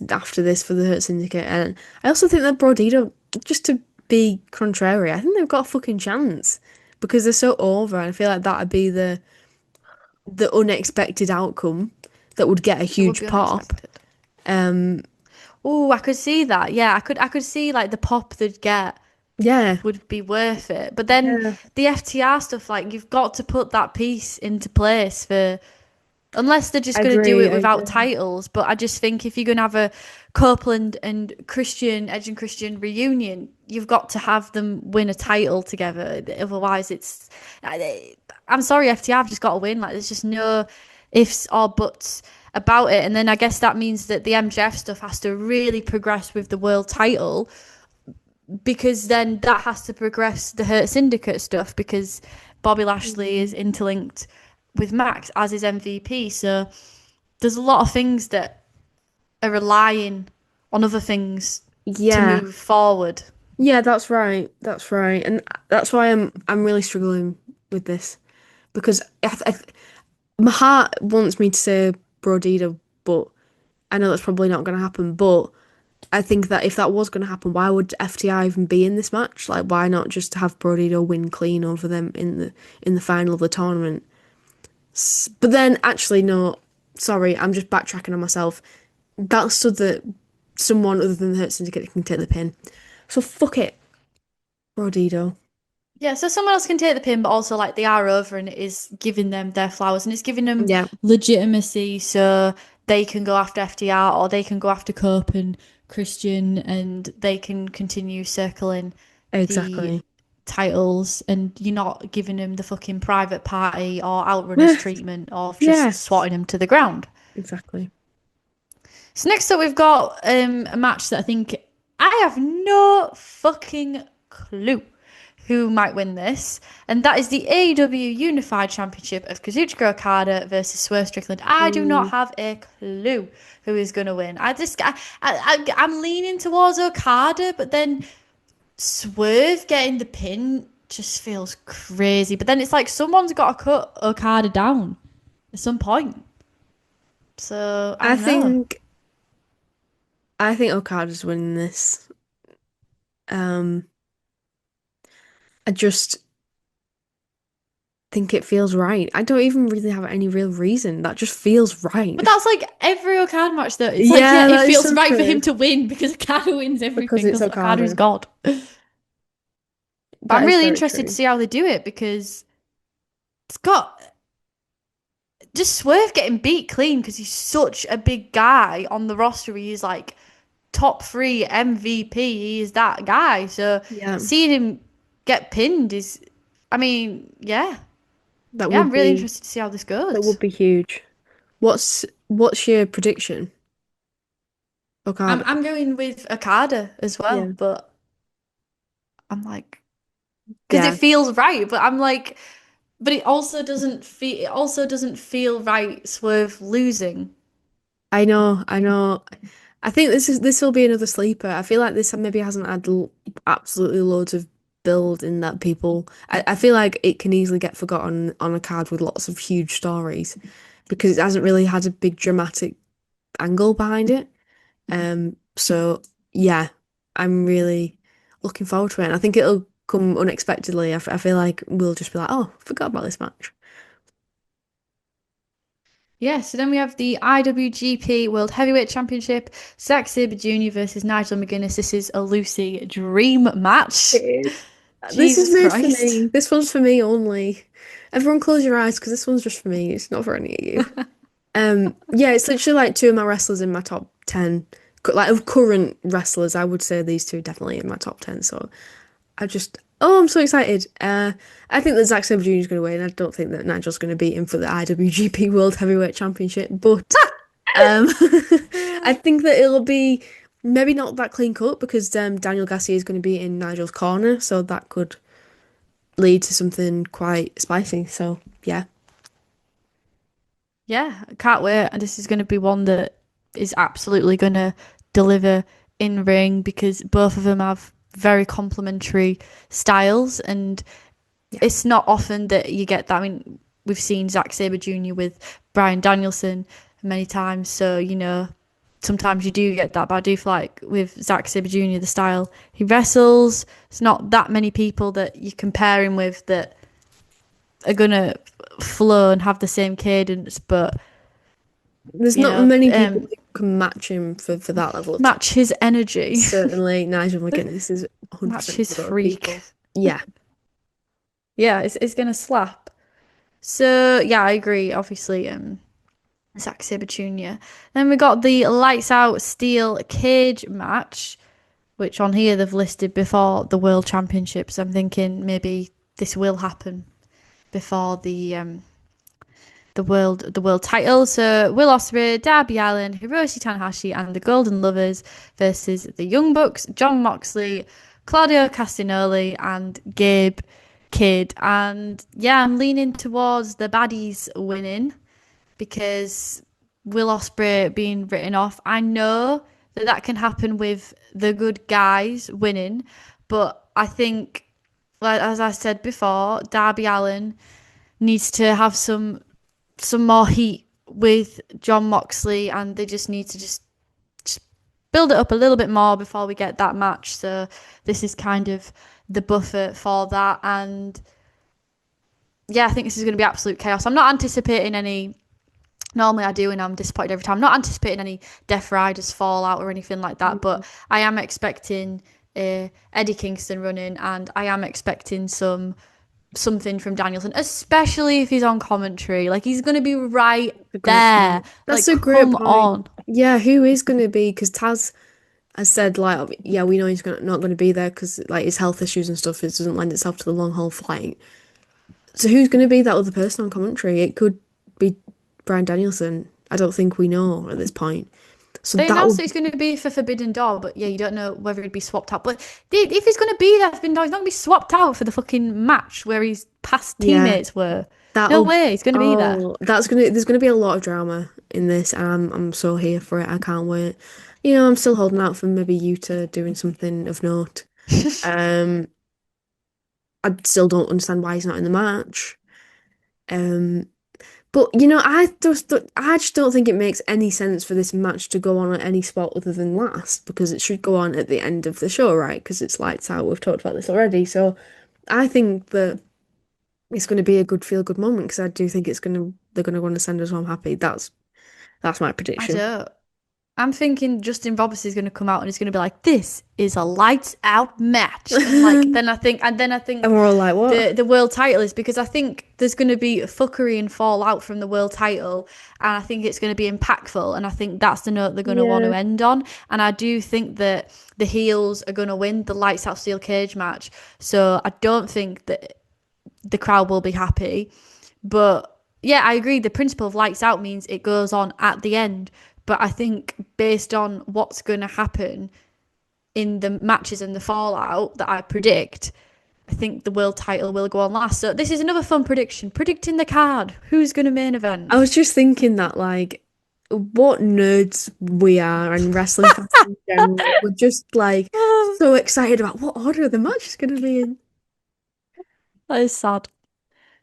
after this for the Hurt Syndicate, and I also think that Brodido, just to be contrary, I think they've got a fucking chance because they're so over, and I feel like that'd be the unexpected outcome that would get a It would huge be pop. unexpected. Oh, I could see that. Yeah, I could see like the pop they'd get Yeah, would be worth it. But then yeah, the FTR stuff, like you've got to put that piece into place for unless they're just I going to do agree. it I without agree. titles. But I just think if you're going to have a Copeland and Christian, Edge and Christian reunion, you've got to have them win a title together. Otherwise, I'm sorry, FTR have just got to win. Like, there's just no ifs or buts about it. And then I guess that means that the MJF stuff has to really progress with the world title because then that has to progress the Hurt Syndicate stuff because Bobby Lashley is interlinked with Max as his MVP. So there's a lot of things that are relying on other things to Yeah, move forward. yeah, that's right. That's right, and that's why I'm really struggling with this because my heart wants me to say Brodita, but I know that's probably not going to happen. But I think that if that was going to happen, why would FTI even be in this match? Like, why not just have Brodito win clean over them in the final of the tournament? But then, actually, no. Sorry, I'm just backtracking on myself. That's so that someone other than the Hurt Syndicate can take the pin. So fuck it, Brodito. Yeah, so someone else can take the pin, but also like they are over and it is giving them their flowers and it's giving them Yeah, legitimacy so they can go after FDR or they can go after Cope and Christian and they can continue circling the exactly. titles and you're not giving them the fucking private party or outrunners treatment of just Yes, swatting them to the ground. exactly. So next up we've got a match that I think I have no fucking clue who might win this, and that is the AEW Unified Championship of Kazuchika Okada versus Swerve Strickland. I do not have a clue who is going to win. I'm leaning towards Okada, but then Swerve getting the pin just feels crazy. But then it's like someone's got to cut Okada down at some point. So I I don't know. think I think Okada's winning this. Um, I just think it feels right. I don't even really have any real reason. That just feels right. But that's like every Okada match, though. It's like, yeah, Yeah, it that is feels so right for him true. to win because Okada wins Because everything it's because Okada is Okada. God. But I'm That is really very interested to true. see how they do it because it's got just Swerve getting beat clean because he's such a big guy on the roster. He's like top three MVP. He's that guy. So Yeah, seeing him get pinned is, I mean, yeah, that yeah. I'm would really be interested to see how this that would goes. be huge. What's your prediction, I'm Okada? I'm going with Okada as well, Yeah. but I'm like because it Yeah, feels right. But I'm like, but it also doesn't feel right. Swerve losing. I know, I know. I think this will be another sleeper. I feel like this maybe hasn't had absolutely loads of build in that people. I feel like it can easily get forgotten on a card with lots of huge stories because it hasn't really had a big dramatic angle behind it. So yeah, I'm really looking forward to it. And I think it'll come unexpectedly. I feel like we'll just be like, oh, forgot about this match. Yeah, so then we have the IWGP World Heavyweight Championship, Zack Sabre Jr. versus Nigel McGuinness. This is a Lucy dream It match. is. This is Jesus made for Christ. me. This one's for me only. Everyone close your eyes because this one's just for me. It's not for any of you. Yeah, it's literally like two of my wrestlers in my top 10. Like of current wrestlers, I would say these two are definitely in my top 10. So I'm so excited. I think that Zack Sabre Jr. is going to win. I don't think that Nigel's going to beat him for the IWGP World Heavyweight Championship, but um, I think that it'll be maybe not that clean cut because Daniel Garcia is going to be in Nigel's corner, so that could lead to something quite spicy. So yeah, Yeah, I can't wait. And this is going to be one that is absolutely going to deliver in ring because both of them have very complementary styles. And yeah. it's not often that you get that. I mean, we've seen Zack Sabre Jr. with Bryan Danielson many times. So, sometimes you do get that. But I do feel like with Zack Sabre Jr., the style he wrestles, it's not that many people that you compare him with that are going to flow and have the same cadence. But, There's you not know, many people who can match him for that level of talent. match his energy, Certainly, Nigel McGuinness is match 100% one his of those freak. people. Yeah, Yeah, it's going to slap. So, yeah, I agree. Obviously, Zack Sabre Jr. Then we got the lights out steel cage match, which on here they've listed before the World Championships. I'm thinking maybe this will happen before the world title. So Will Ospreay, Darby Allin, Hiroshi Tanahashi, and the Golden Lovers versus the Young Bucks, John Moxley, Claudio Castagnoli, and Gabe Kidd. And yeah, I'm leaning towards the baddies winning because Will Ospreay being written off. I know that can happen with the good guys winning, but I think, like as I said before, Darby Allin needs to have some more heat with John Moxley, and they just need to just build it up a little bit more before we get that match. So this is kind of the buffer for that, and yeah, I think this is going to be absolute chaos. I'm not anticipating any. Normally I do, and I'm disappointed every time. I'm not anticipating any Death Riders fallout or anything like that, but I am expecting Eddie Kingston running, and I am expecting something from Danielson, especially if he's on commentary. Like he's going to be right a great there. point. Like That's a great come point. on. Yeah, who is going to be? Because Taz has said like, yeah, we know he's not going to be there because like his health issues and stuff. It doesn't lend itself to the long haul flight. So who's going to be that other person on commentary? It could be Bryan Danielson. I don't think we know at this point. So They that announced would, that he's going to be for Forbidden Door, but yeah, you don't know whether he'd be swapped out. But if he's going to be there for Forbidden Door, he's not going to be swapped out for the fucking match where his past yeah, teammates were. No that'll. way, he's going to be there. Oh, there's gonna be a lot of drama in this, and I'm so here for it. I can't wait. I'm still holding out for maybe Yuta doing something of note. Um, I still don't understand why he's not in the match. Um, but I just don't think it makes any sense for this match to go on at any spot other than last because it should go on at the end of the show, right? Because it's lights out. We've talked about this already. So I think that it's going to be a good feel good moment because I do think they're going to want to send us home happy. That's my I prediction. don't. I'm thinking Justin Roberts is going to come out and he's going to be like, "This is a lights out match," and then I think And we're all like, what? the world title is because I think there's going to be fuckery and fallout from the world title, and I think it's going to be impactful, and I think that's the note they're going to want Yeah. to end on, and I do think that the heels are going to win the lights out steel cage match, so I don't think that the crowd will be happy. But yeah, I agree. The principle of lights out means it goes on at the end. But I think based on what's going to happen in the matches and the fallout that I predict, I think the world title will go on last. So this is another fun prediction. Predicting the card. Who's going to main event? I was just thinking that, like, what nerds we are and wrestling fans in general. We're just like so excited about what order the match is going to be in. That is sad.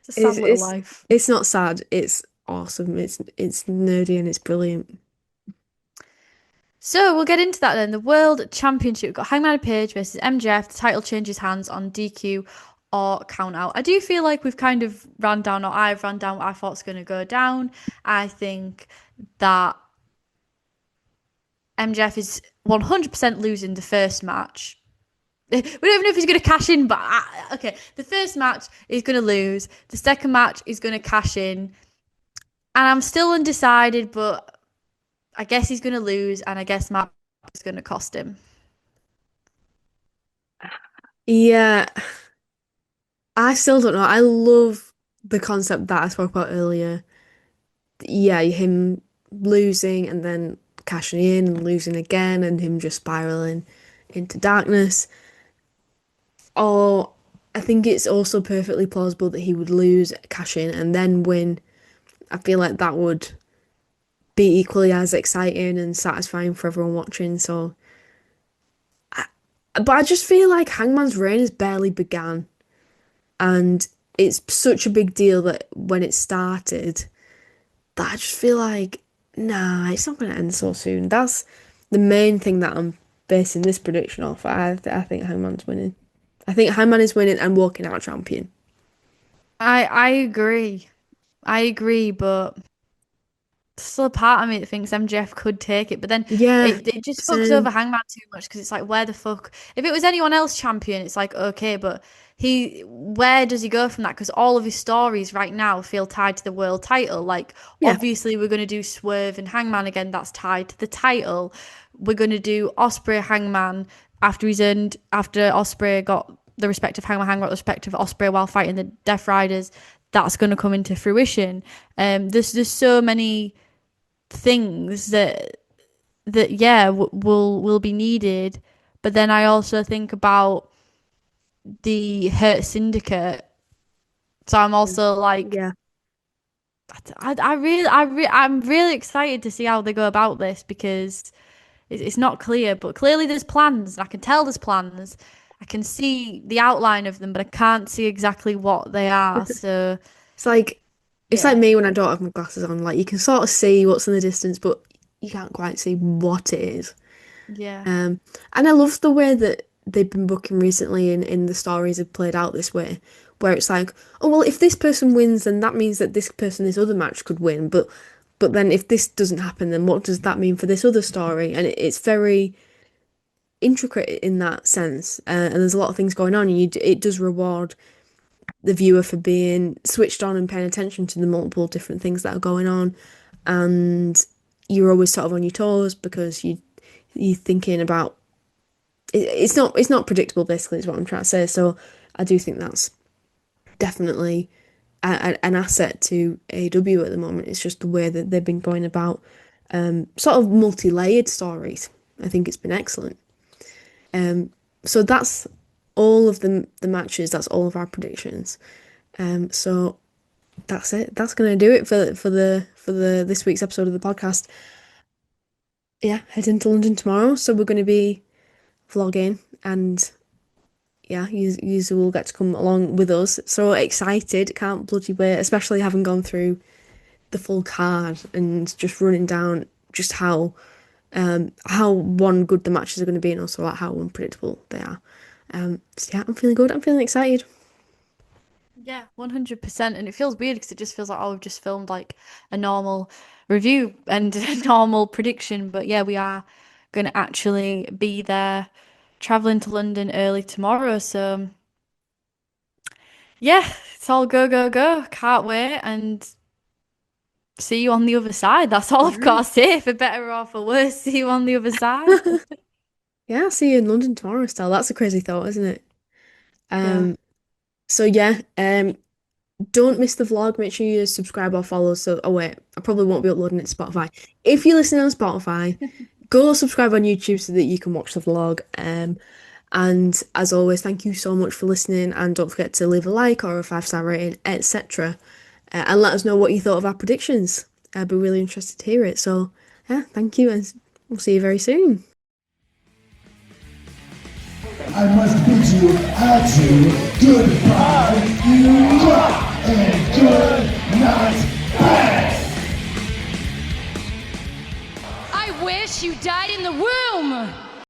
It's a sad It's little it's life. it's not sad. It's awesome. It's nerdy and it's brilliant. So we'll get into that then. The World Championship. We've got Hangman Page versus MJF. The title changes hands on DQ or count out. I do feel like we've kind of ran down, or I've ran down what I thought's going to go down. I think that MJF is 100% losing the first match. We don't even know if he's going to cash in, but okay. The first match he's going to lose. The second match he's going to cash in. And I'm still undecided, but I guess he's going to lose, and I guess Matt is going to cost him. Yeah, I still don't know. I love the concept that I spoke about earlier. Yeah, him losing and then cashing in and losing again and him just spiraling into darkness. Or I think it's also perfectly plausible that he would lose, cash in, and then win. I feel like that would be equally as exciting and satisfying for everyone watching. But I just feel like Hangman's reign has barely began, and it's such a big deal that when it started, that I just feel like, nah, it's not going to end so soon. That's the main thing that I'm basing this prediction off. I think Hangman's winning. I think Hangman is winning and walking out champion. I agree. I agree, but there's still a part of me that thinks MJF could take it, but then Yeah, it just fucks over same. Hangman too much because it's like, where the fuck? If it was anyone else champion, it's like, okay, but where does he go from that? Because all of his stories right now feel tied to the world title. Like, Yeah, obviously, we're going to do Swerve and Hangman again, that's tied to the title. We're going to do Osprey Hangman after Osprey got the respect of Hangman, Hangman got the respect of Osprey while fighting the Death Riders. That's going to come into fruition. There's so many things that yeah will be needed, but then I also think about the Hurt Syndicate, so I'm also like yeah. I'm really excited to see how they go about this because it's not clear, but clearly there's plans. I can tell there's plans. I can see the outline of them, but I can't see exactly what they are. So It's like it's yeah, like me when I don't have my glasses on. Like you can sort of see what's in the distance, but you can't quite see what it is. yeah, Um, and I love the way that they've been booking recently in the stories have played out this way, where it's like, oh well, if this person wins, then that means that this person, this other match could win. But then if this doesn't happen, then what does that mean for this other story? And it's very intricate in that sense. And there's a lot of things going on, and it does reward the viewer for being switched on and paying attention to the multiple different things that are going on, and you're always sort of on your toes because you're thinking about it's not predictable basically is what I'm trying to say. So I do think that's definitely an asset to AEW at the moment. It's just the way that they've been going about sort of multi-layered stories. I think it's been excellent. So that's all of the matches. That's all of our predictions. So that's it. That's gonna do it for the this week's episode of the podcast. Yeah, heading to London tomorrow, so we're gonna be vlogging and yeah, you will get to come along with us. So excited, can't bloody wait, especially having gone through the full card and just running down just how one good the matches are going to be and also like how unpredictable they are. So yeah, I'm feeling good. I'm feeling excited. Yeah, 100%. And it feels weird because it just feels like, oh, we've just filmed like a normal review and a normal prediction. But yeah, we are going to actually be there, traveling to London early tomorrow. So yeah, it's all go, go, go. Can't wait. And see you on the other side. That's all I've got to say, for better or for worse. See you on the other side. Yeah, I'll see you in London tomorrow, Stella. That's a crazy thought, isn't it? Yeah. So yeah, don't miss the vlog. Make sure you subscribe or follow. So, oh wait, I probably won't be uploading it to Spotify. If you're listening on Spotify, go subscribe on YouTube so that you can watch the vlog. And as always, thank you so much for listening. And don't forget to leave a like or a 5-star rating, etc. And let us know what you thought of our predictions. I'd be really interested to hear it. So, yeah, thank you, and we'll see you very soon. I must bid you adieu, goodbye, and good night, bad. I wish you died in the womb!